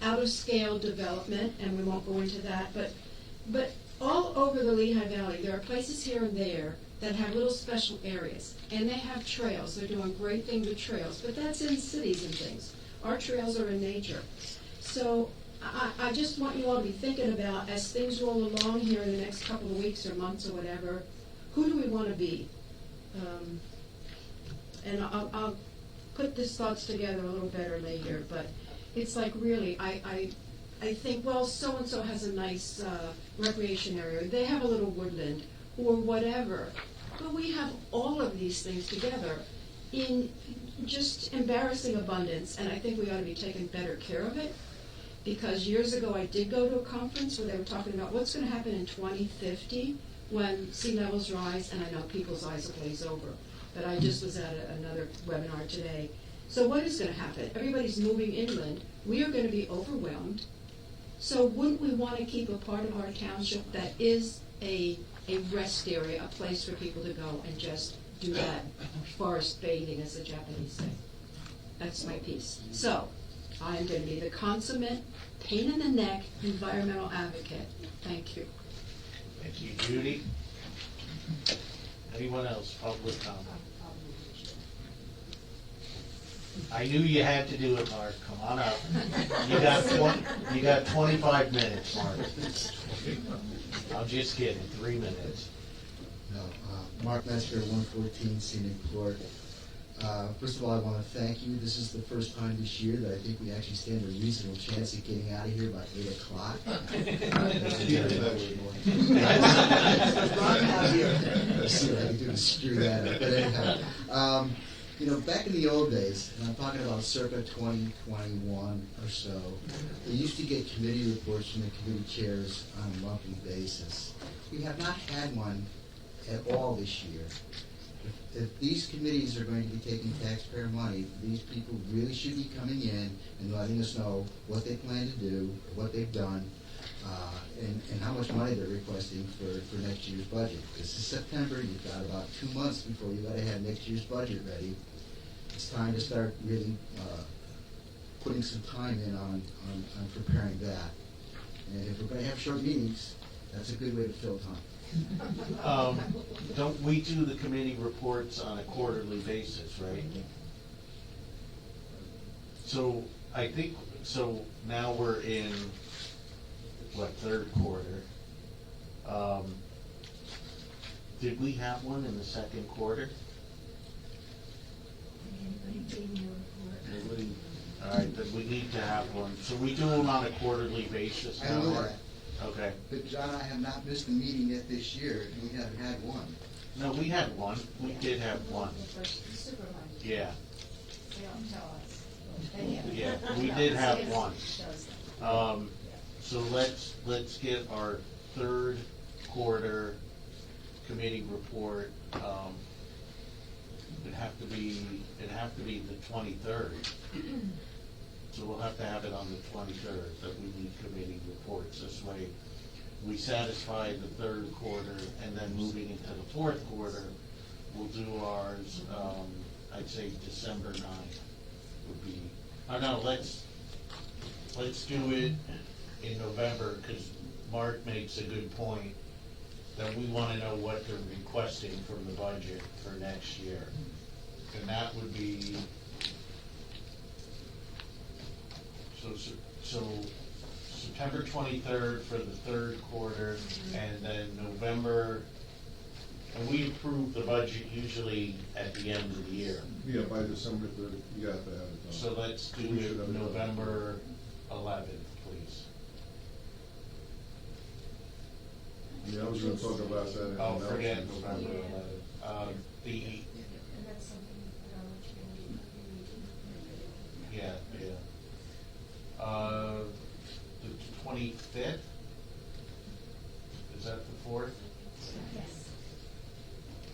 Speaker 12: out-of-scale development, and we won't go into that, but all over the Lehigh Valley, there are places here and there that have little special areas, and they have trails. They're doing great things with trails, but that's in cities and things. Our trails are in nature. So I just want you all to be thinking about, as things roll along here in the next couple of weeks or months or whatever, who do we want to be? And I'll put these thoughts together a little better later, but it's like really, I think, well, so-and-so has a nice recreation area, they have a little woodland, or whatever. But we have all of these things together in just embarrassing abundance, and I think we ought to be taking better care of it. Because years ago I did go to a conference where they were talking about what's going to happen in 2050 when sea levels rise, and I know people's eyes will glaze over. But I just was at another webinar today. So what is going to happen? Everybody's moving inland. We are going to be overwhelmed. So wouldn't we want to keep a part of our township that is a rest area, a place for people to go and just do that forest bathing, as the Japanese say? That's my piece. So I'm going to be the consummate, pain in the neck, environmental advocate. Thank you.
Speaker 1: Thank you, Judy. Anyone else? Public comment. I knew you had to do it, Mark. Come on up. You got 25 minutes, Mark. I'm just kidding. 3 minutes.
Speaker 9: No, Mark Metzger, 114 Scenic Court. First of all, I want to thank you. This is the first time this year that I think we actually stand a reasonable chance of getting out of here by 8 o'clock. Let's see what I can do to screw that up. But anyhow, back in the old days, and I'm talking about circa 2021 or so, we used to get committee reports from the committee chairs on a monthly basis. We have not had one at all this year. If these committees are going to be taking taxpayer money, these people really should be coming in and letting us know what they plan to do, what they've done, and how much money they're requesting for next year's budget. This is September. You've got about 2 months before you got to have next year's budget ready. It's time to start really putting some time in on preparing that. And if we're going to have short meetings, that's a good way to fill time.
Speaker 1: Don't we do the committee reports on a quarterly basis, right? So I think, so now we're in, third quarter. Did we have one in the second quarter? Nobody? All right, then we need to have one. So we do them on a quarterly basis
Speaker 9: I
Speaker 1: now?
Speaker 9: know that.
Speaker 1: Okay.
Speaker 9: But John, I have not missed a meeting yet this year, and we haven't had one.
Speaker 1: No, we had one. We did have one. Yeah. Yeah, we did have one. So let's get our third quarter committee report it'd have to be the 23rd. So we'll have to have it on the 23rd, that we need committee reports. This way, we satisfy the third quarter, and then moving into the fourth quarter, we'll do ours, I'd say December 9th would be, oh no, let's do it in November, because Mark makes a good point, that we want to know what they're requesting from the budget for next year. And that would be, so September 23rd for the third quarter, and then November, and we approve the budget usually at the end of the year.
Speaker 4: Yeah, by December 30th, you got to have it done.
Speaker 1: So let's do
Speaker 4: We should have
Speaker 1: it
Speaker 4: it done.
Speaker 1: November 11th, please.
Speaker 4: Yeah, I was gonna talk about that. in
Speaker 1: Oh, forget
Speaker 4: announcements.
Speaker 1: November
Speaker 5: Yeah.
Speaker 1: 11th. The,
Speaker 5: And that's something that I'll let you know.
Speaker 1: yeah. The 25th? Is that the 4th?
Speaker 5: Yes.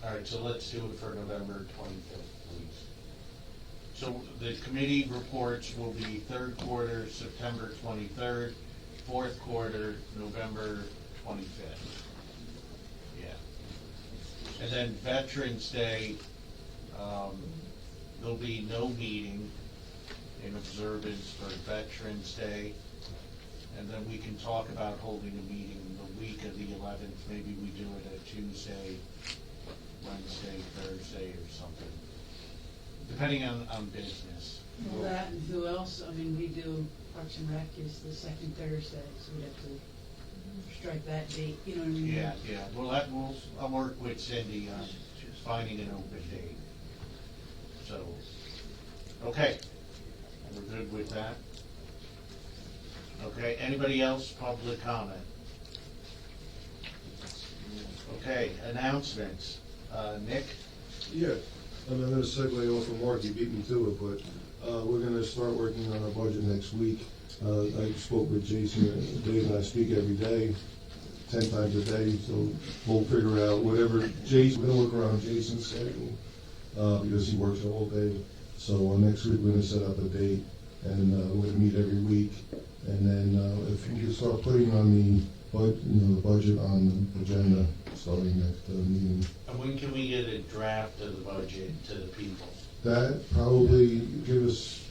Speaker 1: All right, so let's do it for November 25th, please. So the committee reports will be third quarter, September 23rd, fourth quarter, November 25th. Yeah. And then Veterans Day, there'll be no meeting in observance for Veterans Day. And then we can talk about holding a meeting the week of the 11th. Maybe we do it a Tuesday, Wednesday, Thursday, or something, depending on business.
Speaker 13: Well, that and who else? I mean, we do Parks and Rec is the second Thursday, so we'd have to strike that date, you know what I mean?
Speaker 1: Yeah. Well, I'll work with Cindy on finding an open date. So, okay, we're good with that. Okay, anybody else, public comment? Okay, announcements. Nick?
Speaker 4: Yeah, I'm gonna segue off of Mark, he beat me to it, but we're gonna start working on our budget next week. I spoke with Jason, Dave and I speak every day, 10 times a day, so we'll figure out whatever Jason, we're gonna look around Jason's schedule, because he works all day. So next week, we're gonna set up a date, and we're gonna meet every week. And then if we can start putting on the budget on the agenda starting next meeting.
Speaker 1: And when can we get a draft of the budget to the people?
Speaker 4: That probably give us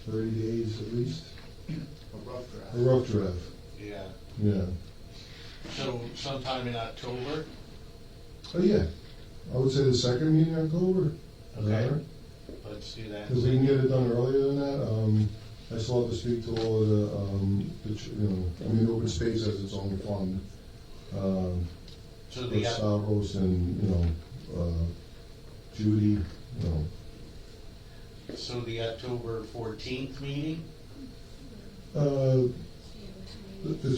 Speaker 4: 30 days at least.
Speaker 7: A rough draft.
Speaker 4: A rough draft,
Speaker 1: Yeah.
Speaker 4: yeah.
Speaker 1: So sometime in October?
Speaker 4: Oh, yeah. I would say the second meeting in October.
Speaker 1: Okay. Let's do that.
Speaker 4: Because we can get it done earlier than that. I still have to speak to all of open space has its own fund.
Speaker 1: So the,
Speaker 4: Stavros and, Judy,
Speaker 1: so the October 14th meeting?
Speaker 4: the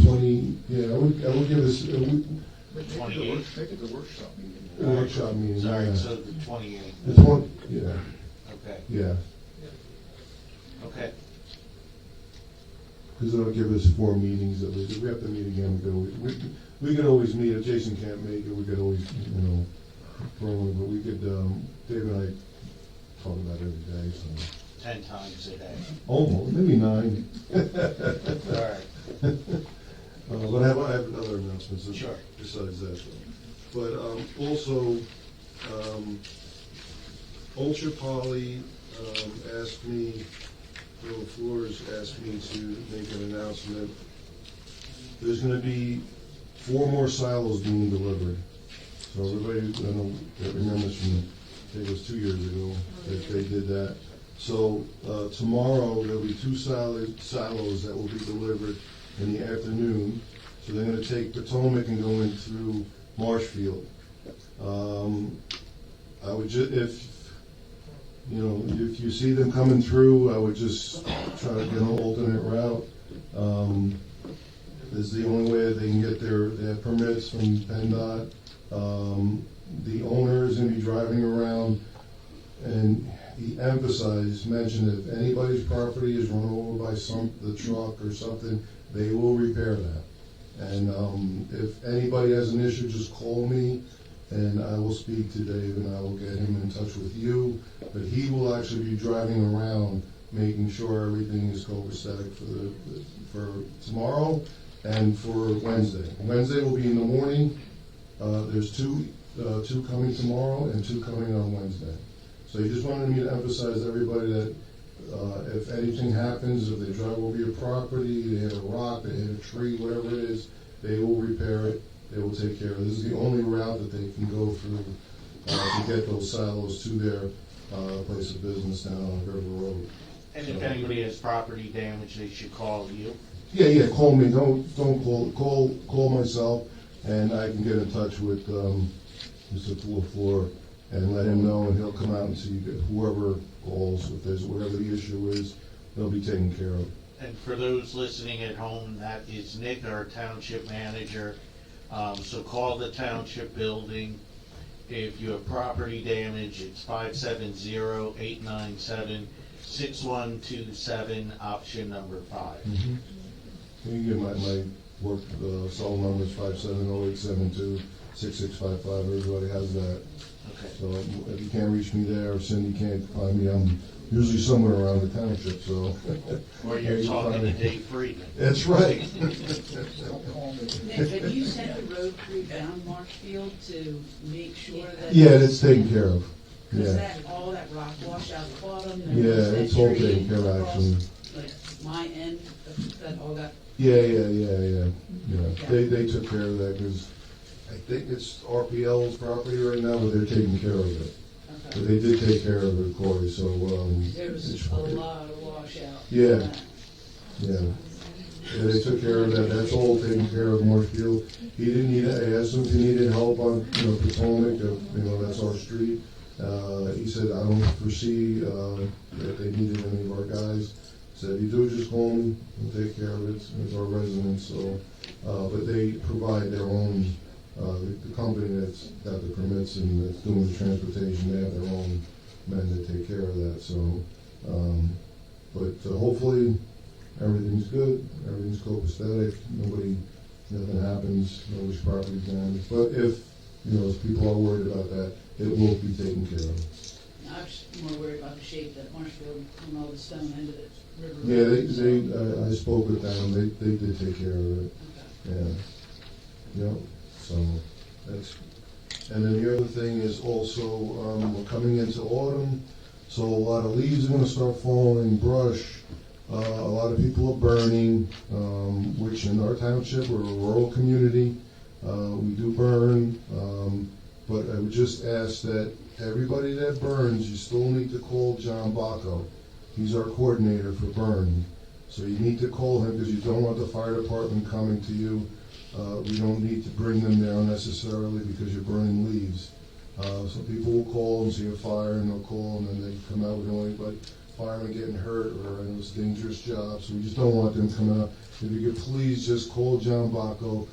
Speaker 4: 20, yeah, I would give us,
Speaker 7: Make it the workshop meeting.
Speaker 4: a workshop meeting,
Speaker 1: Sorry,
Speaker 4: yeah.
Speaker 1: so the 28th.
Speaker 4: The 20, yeah,
Speaker 1: Okay,
Speaker 4: yeah.
Speaker 1: okay.
Speaker 4: Because it'll give us 4 meetings at least. If we have to meet again, we could always meet. If Jason can't make it, we could always, throw it, but we could, Dave and I talk about it every day, so.
Speaker 1: 10 times a day.
Speaker 4: Almost, maybe 9.
Speaker 1: All right.
Speaker 4: But I have other announcements
Speaker 1: Sure.
Speaker 4: besides that. But also, Ultra Poly asked me, Bill Flores asked me to make an announcement. There's going to be 4 more silos being delivered. So everybody, I know, that remembers from, I think it was 2 years ago that they did that. So tomorrow, there'll be 2 silos that will be delivered in the afternoon. So they're going to take Potomac and go in through Marshfield. I would if you see them coming through, I would just try to get an alternate route. This is the only way they can get they have permits from PennDOT. The owner is going to be driving around, and he mentioned if anybody's property is run over by the truck or something, they will repair that. And if anybody has an issue, just call me and I will speak to Dave and I will get him in touch with you, but he will actually be driving around making sure everything is copacetic for tomorrow and for Wednesday. Wednesday will be in the morning. There's two coming tomorrow and 2 coming on Wednesday. So he just wanted me to emphasize to everybody that if anything happens, if they drive over your property, they hit a rock, they hit a tree, whatever it is, they will repair it. They will take care of it. This is the only route that they can go through to get those silos to their place of business down on River Road.
Speaker 1: And if anybody has property damage, they should call you.
Speaker 4: Yeah, call me. Don't call myself, and I can get in touch with Mr. LaFleur and let him know, and he'll come out and see whoever calls. If there's whatever the issue is, they'll be taken care of.
Speaker 1: And for those listening at home, that is Nick, our township manager. So call the township building. If you have property damage, it's 570-897-6127, option number 5.
Speaker 4: Mm-hmm. You can get my work cell number is 570-872-6655. Everybody has that.
Speaker 1: Okay.
Speaker 4: So if you can't reach me there, or Cindy can't find me, I'm usually somewhere around the township. So.
Speaker 1: Or you're talking to Dave Friedman.
Speaker 4: That's right.
Speaker 13: Nick, have you sent the road crew down Marshfield to make sure that?
Speaker 4: Yeah, it's taken care of.
Speaker 13: Because
Speaker 4: Yeah.
Speaker 13: all that rock wash out the bottom. And
Speaker 4: Yeah,
Speaker 13: that
Speaker 4: it's all
Speaker 13: tree
Speaker 4: taken care of,
Speaker 13: across,
Speaker 4: actually.
Speaker 13: Like my end, that all got.
Speaker 4: Yeah. They took care of that because I think it's RPL's property right now, but they're taking care of it.
Speaker 13: Okay.
Speaker 4: But they did take care of it, Corey. So
Speaker 13: There was
Speaker 4: it's
Speaker 13: a
Speaker 4: fine.
Speaker 13: lot of washout.
Speaker 4: Yeah. Yeah, they took care of that. That's all taken care of. Marshfield. He didn't need. I asked him if he needed help on Potomac. That's our street. He said I don't foresee that they needed any of our guys. Said you do, just call me. We'll take care of it. It's our residents. So, but they provide their own. The company that's got the permits and that's doing the transportation, they have their own men that take care of that. So, but hopefully. Everything's good, everything's copacetic, nothing happens, nobody's property's damaged. But if people are worried about that, it will be taken care of.
Speaker 13: I was more worried about the shape that Marshfield and all the stone into the river.
Speaker 4: Yeah, I spoke with them, they did take care of it.
Speaker 13: Okay.
Speaker 4: Yeah, so that's, and then the other thing is also, we're coming into autumn, so a lot of leaves are gonna start falling, brush. A lot of people are burning, which in our township, we're a rural community. We do burn, but I would just ask that everybody that burns, you still need to call John Bacco. He's our coordinator for burn. So you need to call him because you don't want the fire department coming to you. We don't need to bring them there unnecessarily because you're burning leaves. So people will call and see a fire and they'll call and then they come out with anybody. Firemen getting hurt or in this dangerous job, so we just don't want them coming out. If you could please just call John Bacco,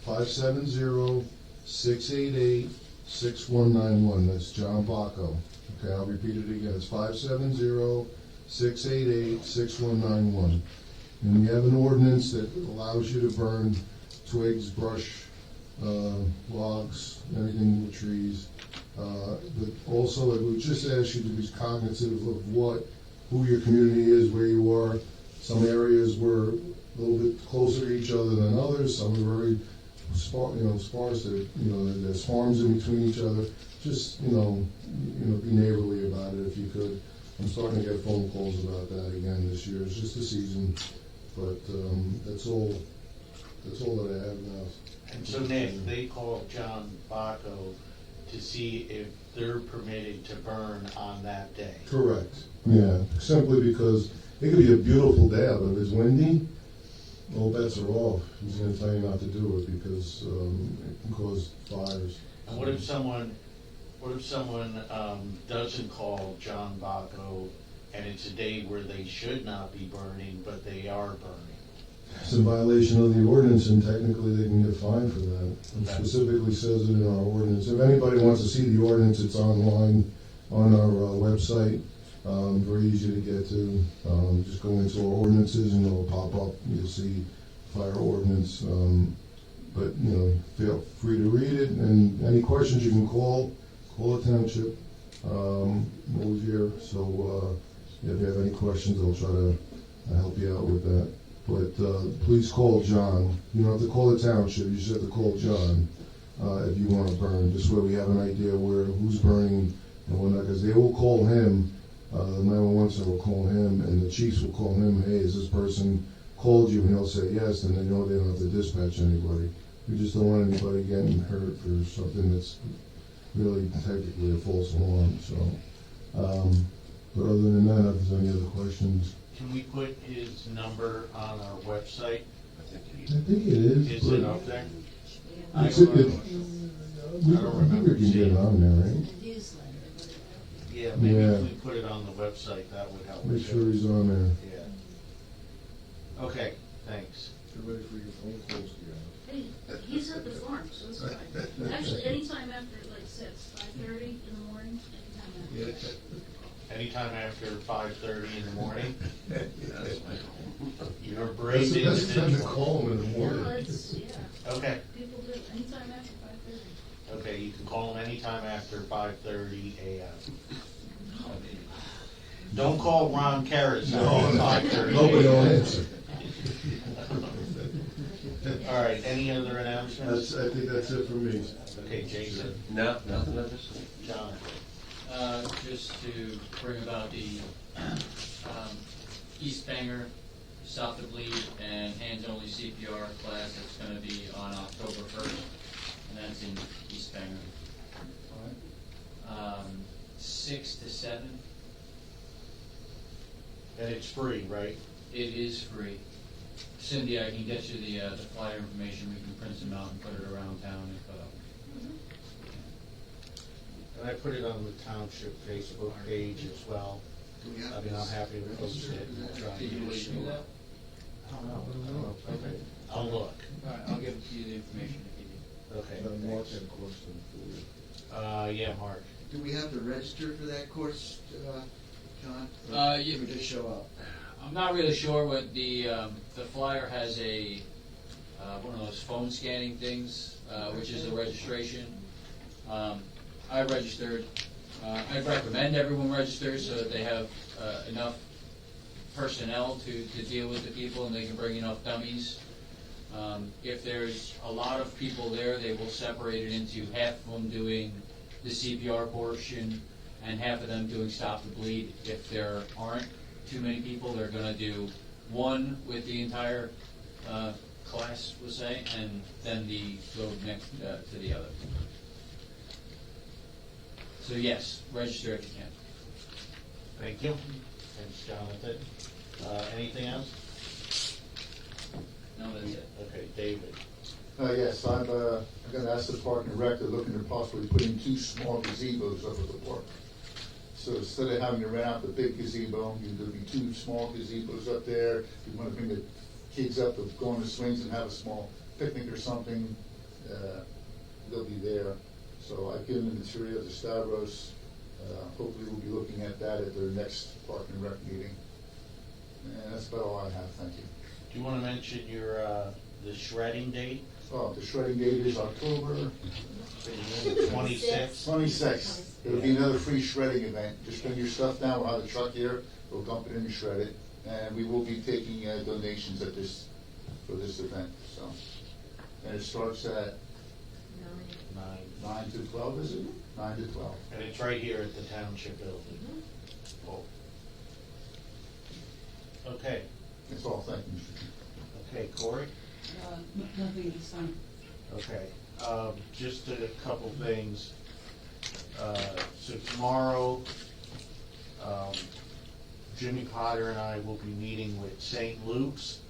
Speaker 4: 570-688-6191. That's John Bacco. Okay, I'll repeat it again. It's 570-688-6191. And we have an ordinance that allows you to burn twigs, brush, logs, anything with trees. But also, I would just ask you to be cognizant of who your community is, where you are. Some areas were a little bit closer to each other than others. Some are very sparse. There's farms in between each other. Just be neighborly about it if you could. I'm starting to get phone calls about that again this year. It's just the season, but that's all that I have now.
Speaker 1: And so Nick, they called John Bacco to see if they're permitted to burn on that day.
Speaker 4: Correct. Yeah, simply because it could be a beautiful day out, but if it's windy, all bets are off. He's going to tell you not to do it because it can cause fires.
Speaker 1: And what if someone doesn't call John Bacco and it's a day where they should not be burning, but they are burning?
Speaker 4: It's in violation of the ordinance, and technically they can get fined for that. It specifically says it in our ordinance. If anybody wants to see the ordinance, it's online on our website. Very easy to get to. Just go into our ordinances and it'll pop up. You'll see fire ordinance. but, you know, feel free to read it, and any questions you can call the township. I'm always here, so if you have any questions, I'll try to help you out with that. But please call John. You don't have to call the township, you just have to call John if you want to burn, just where we have an idea who's burning and whatnot, because they will call him, the 911 center will call him, and the chiefs will call him, hey, is this person called you? And he'll say yes, and they know they don't have to dispatch anybody. We just don't want anybody getting hurt for something that's really technically a false alarm, so. But other than that, if there's any other questions.
Speaker 1: Can we put his number on our website?
Speaker 4: I think it is.
Speaker 1: Is it up there?
Speaker 4: I think we can get it on there, right?
Speaker 1: Yeah, maybe
Speaker 4: Yeah.
Speaker 1: if we put it on the website, that would help.
Speaker 4: Make
Speaker 1: too.
Speaker 4: sure he's on there.
Speaker 1: Yeah. Okay, thanks.
Speaker 7: You're ready for your phone calls,
Speaker 5: Hey, he's at the farm, so it's fine. Actually, anytime after, like, 5:30 in the morning, anytime after.
Speaker 1: Anytime after 5:30 in the morning? You're a
Speaker 4: That's
Speaker 1: brave
Speaker 4: the best time to
Speaker 1: individual.
Speaker 4: call him in the morning.
Speaker 5: No, it's, yeah,
Speaker 1: Okay,
Speaker 5: people do, anytime after 5:30.
Speaker 1: okay, you can call him anytime after 5:30 a.m. Don't call Ron Karas at 5:30.
Speaker 4: Nobody will answer.
Speaker 1: All right, any other announcements?
Speaker 4: I think that's it for me.
Speaker 1: Okay, Jason,
Speaker 10: No, nothing of this.
Speaker 1: John.
Speaker 14: Just to bring about the East Bangor, South of Bleed, and hands-only CPR class that's going to be on October 1st, and that's in East Bangor. 6 to 7.
Speaker 1: And it's free, right?
Speaker 14: It is free. Cindy, I can get you the flyer information. We can print them out and put it around town.
Speaker 1: And I put it on the township Facebook page as well. I mean, I'm happy to post it. and try and
Speaker 14: Did you
Speaker 1: get
Speaker 14: wish
Speaker 1: it.
Speaker 14: me that?
Speaker 1: I don't know. Okay, I'll look.
Speaker 14: All right, I'll give you the information if you need.
Speaker 1: Okay.
Speaker 7: Mark
Speaker 1: thanks.
Speaker 7: had a question for you.
Speaker 1: Yeah, Mark.
Speaker 9: Do we have to register for that course, John?
Speaker 14: You
Speaker 9: Or just show up?
Speaker 14: I'm not really sure what the flyer has a one of those phone scanning things, which is a registration. I registered. I'd recommend everyone register so that they have enough personnel to deal with the people and they can bring enough dummies. If there's a lot of people there, they will separate it into half of them doing the CPR portion and half of them doing stop the bleed. If there aren't too many people, they're going to do one with the entire class, we'll say, and then go next to the other. So yes, register if you can.
Speaker 1: Thank you. Thanks, Jonathan. Anything else?
Speaker 14: No, that's it.
Speaker 1: Okay, David.
Speaker 7: Yes, I'm going to ask the park and rec, they're looking to possibly put in 2 small gazebos up at the park. So instead of having to rent out the big gazebo, there'll be 2 small gazebos up there. If you want to bring the kids up to go on the swings and have a small picnic or something, they'll be there. So I've given the material to Stavros. Hopefully we'll be looking at that at their next park and rec meeting. And that's about all I have, thank you.
Speaker 1: Do you want to mention the shredding date?
Speaker 7: Oh, the shredding date is October
Speaker 1: 26th?
Speaker 7: 26th. It'll be another free shredding event. Just bring your stuff down, we'll have the truck here, we'll dump it in and shred it. And we will be taking donations for this event, so. And it starts at 9 to 12, is it? 9 to 12.
Speaker 1: And it's right here at the township building. Oh. Okay,
Speaker 7: That's all, thank you, Mr. Chief.
Speaker 1: okay, Corey?
Speaker 13: Nothing this time.
Speaker 1: Okay, just a couple things. So tomorrow, Jimmy Potter and I will be meeting with St. Luke's.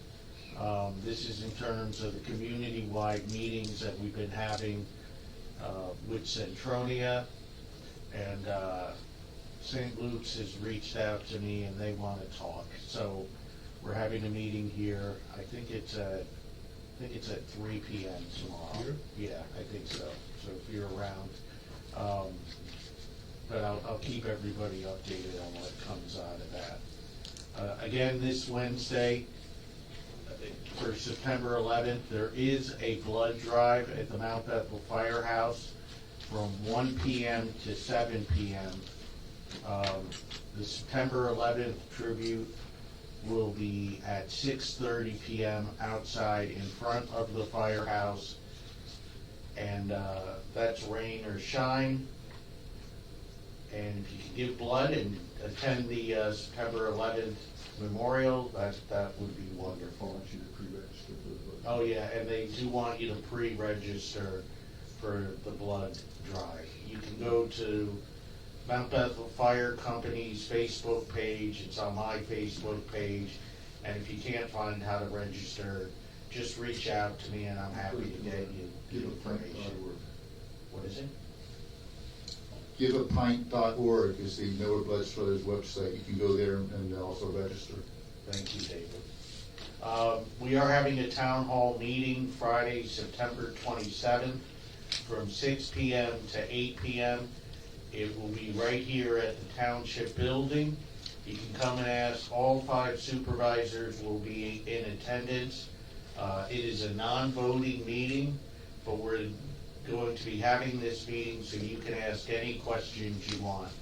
Speaker 1: This is in terms of the community-wide meetings that we've been having with Centronia. And St. Luke's has reached out to me and they want to talk. So we're having a meeting here. I think it's at 3 p.m. tomorrow.
Speaker 4: Here?
Speaker 1: Yeah, I think so. So if you're around, but I'll keep everybody updated on what comes out of that. Again, this Wednesday, for September 11th, there is a blood drive at the Mount Bethel Firehouse from 1 p.m. to 7 p.m. The September 11th tribute will be at 6:30 p.m. outside in front of the firehouse, and that's rain or shine. And if you can give blood and attend the September 11th memorial, that would be wonderful.
Speaker 6: I want you to pre-register for the vote.
Speaker 1: Oh yeah, and they do want you to pre-register for the blood drive. You can go to Mount Bethel Fire Company's Facebook page, it's on my Facebook page, and if you can't find how to register, just reach out to me and I'm happy to get you information. What is it?
Speaker 7: GiveAPint.org is the Miller Blood Brothers website. You can go there and also register.
Speaker 1: Thank you, David. We are having a town hall meeting Friday, September 27th from 6 p.m. to 8 p.m. It will be right here at the Township Building. You can come and ask. All 5 supervisors will be in attendance. It is a non-voting meeting, but we're going to be having this meeting so you can ask any questions you want,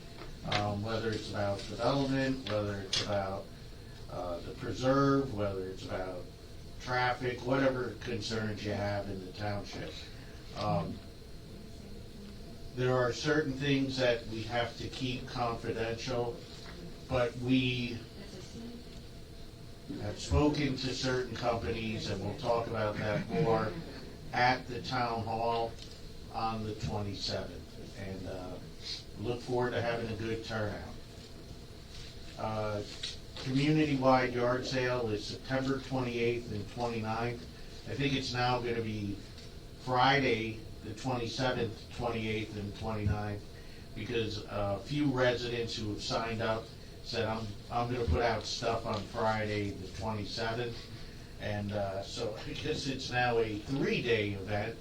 Speaker 1: whether it's about development, whether it's about the preserve, whether it's about traffic, whatever concerns you have in the township. There are certain things that we have to keep confidential, but we have spoken to certain companies, and we'll talk about that more at the town hall on the 27th, and look forward to having a good turnout. Community-wide yard sale is September 28th and 29th. I think it's now going to be Friday, the 27th, 28th, and 29th, because a few residents who have signed up said, I'm going to put out stuff on Friday, the 27th, and so I guess it's now a 3-day event.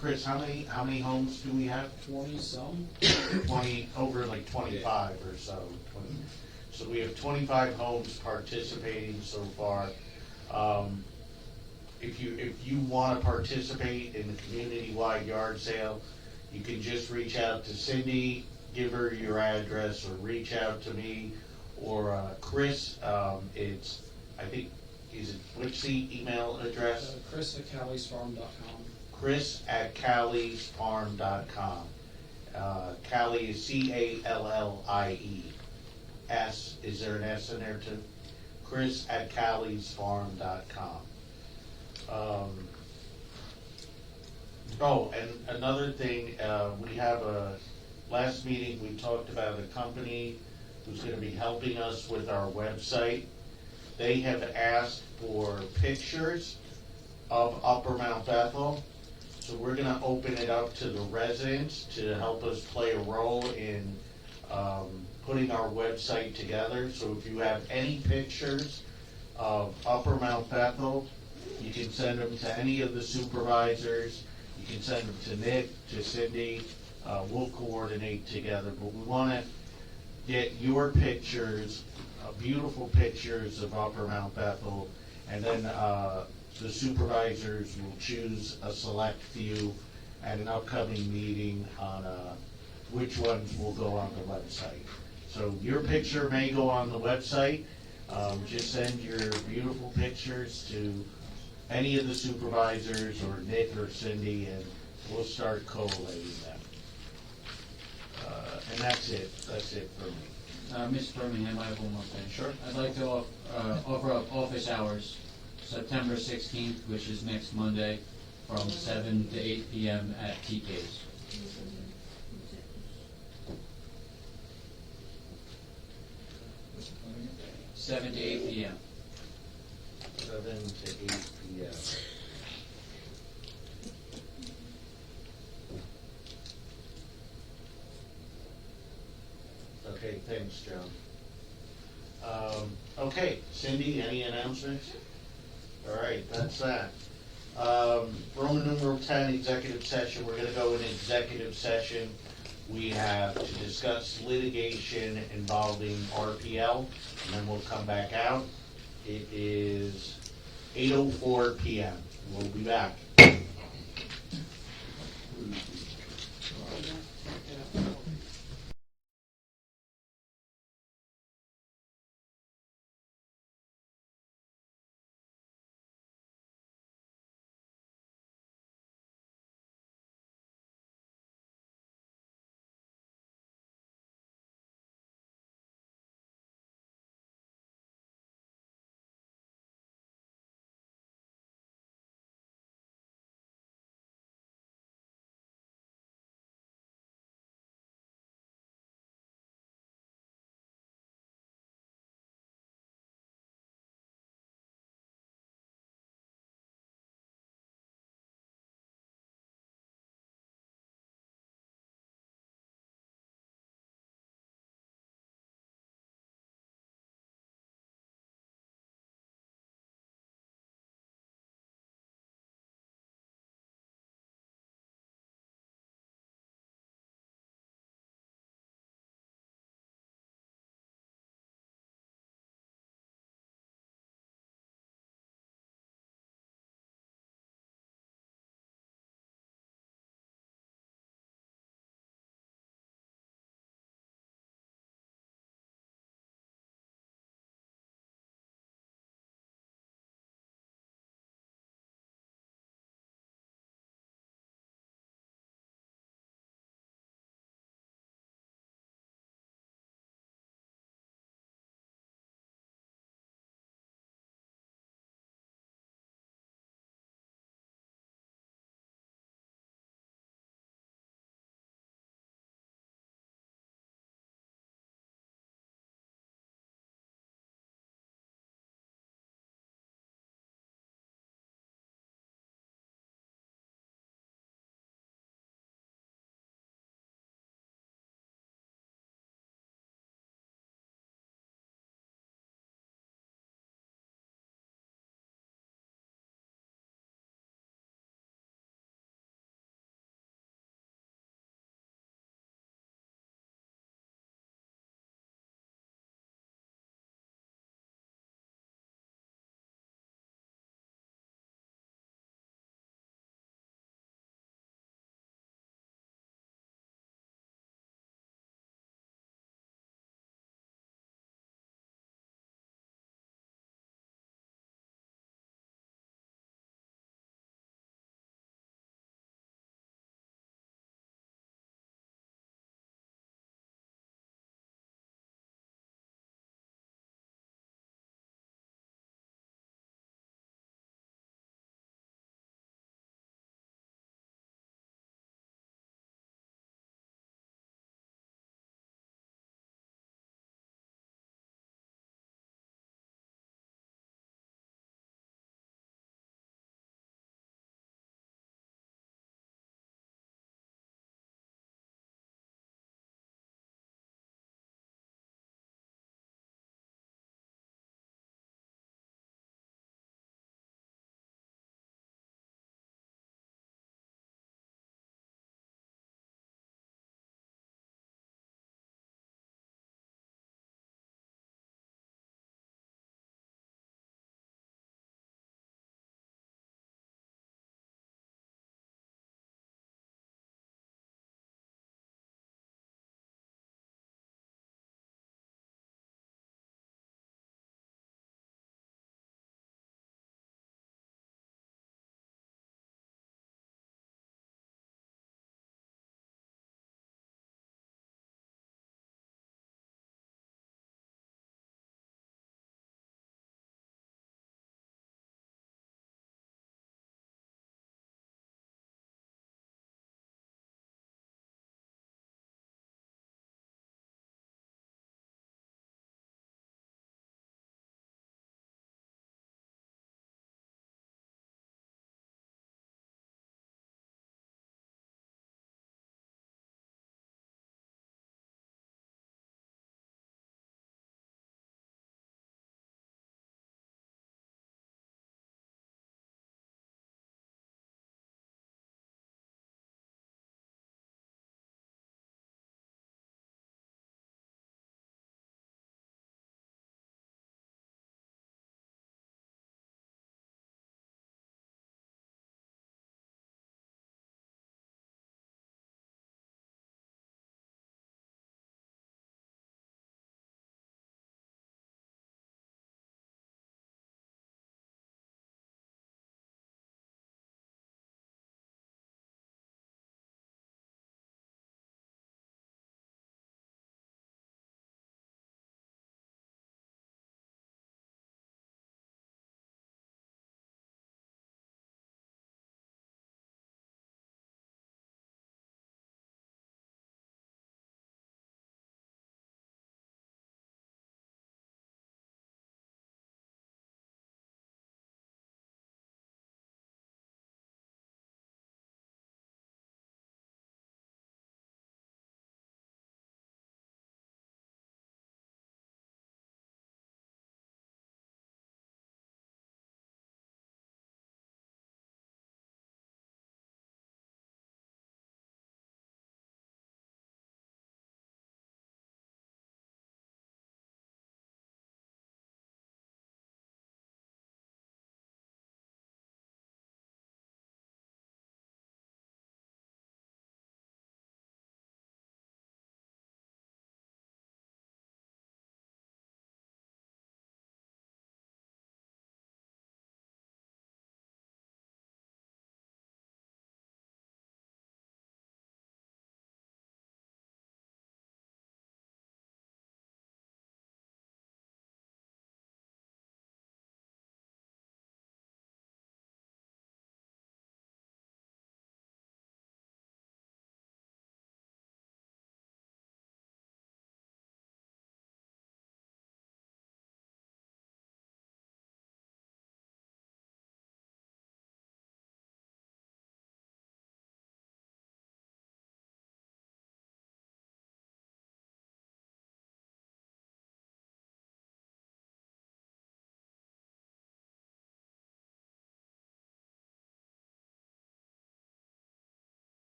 Speaker 1: Chris, how many homes do we have?
Speaker 11: 20-some.
Speaker 1: 20, over like 25 or so. 20. So we have 25 homes participating so far. If you want to participate in the community-wide yard sale, you can just reach out to Cindy, give her your address, or reach out to me or Chris. It's, I think, what's the email address?
Speaker 11: Chris@calliesfarm.com.
Speaker 1: Chris@calliesfarm.com. Callie is C-A-L-L-I-E. S, is there an S in there too? Chris@calliesfarm.com. Oh, and another thing, we have last meeting we talked about a company who's going to be helping us with our website. They have asked for pictures of Upper Mount Bethel. So we're going to open it up to the residents to help us play a role in putting our website together. So if you have any pictures of Upper Mount Bethel, you can send them to any of the supervisors. You can send them to Nick, to Cindy. We'll coordinate together. But we want to get your pictures, beautiful pictures of Upper Mount Bethel, and then the supervisors will choose a select few at an upcoming meeting on which ones will go on the website. So your picture may go on the website. Just send your beautiful pictures to any of the supervisors or Nick or Cindy, and we'll start collating them. And that's it. That's it for me.
Speaker 14: Mr. Birmingham, I have one more thing. Sure. I'd like to offer up office hours, September 16th, which is next Monday, from 7 to 8 p.m. at TK's. 7 to 8 p.m.
Speaker 1: 7 to 8 p.m. Okay, thanks, John. Okay, Cindy, any announcements? All right, that's that. Roman numeral 10, executive session. We're going to go in executive session. We have to discuss litigation involving RPL, and then we'll come back out. It is 8:04 PM. We'll be back.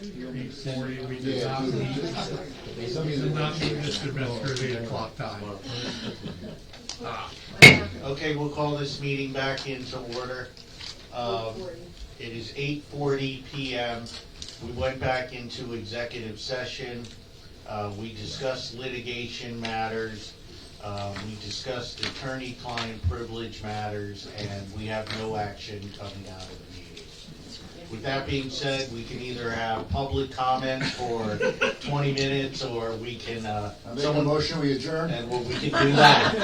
Speaker 3: 8:40, we did
Speaker 7: Yeah,
Speaker 3: not
Speaker 7: do-
Speaker 3: meet,
Speaker 7: Some of
Speaker 3: did
Speaker 7: you-
Speaker 3: not meet Mr. Metzger's 8 o'clock time.
Speaker 1: Okay, we'll call this meeting back into order. It is 8:40 PM. We went back into executive session. We discussed litigation matters. We discussed attorney-client privilege matters, and we have no action coming out of the meeting. With that being said, we can either have public comment for 20 minutes, or we can,
Speaker 7: I make a motion, we adjourn.
Speaker 1: and we can do that.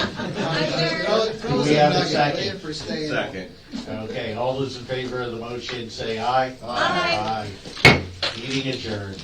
Speaker 9: Throw
Speaker 1: We have a
Speaker 9: nugget,
Speaker 1: second.
Speaker 9: lay it for staying.
Speaker 2: Second.
Speaker 1: Okay, all those in favor of the motion say aye.
Speaker 7: Aye.
Speaker 1: Aye. Meeting adjourned.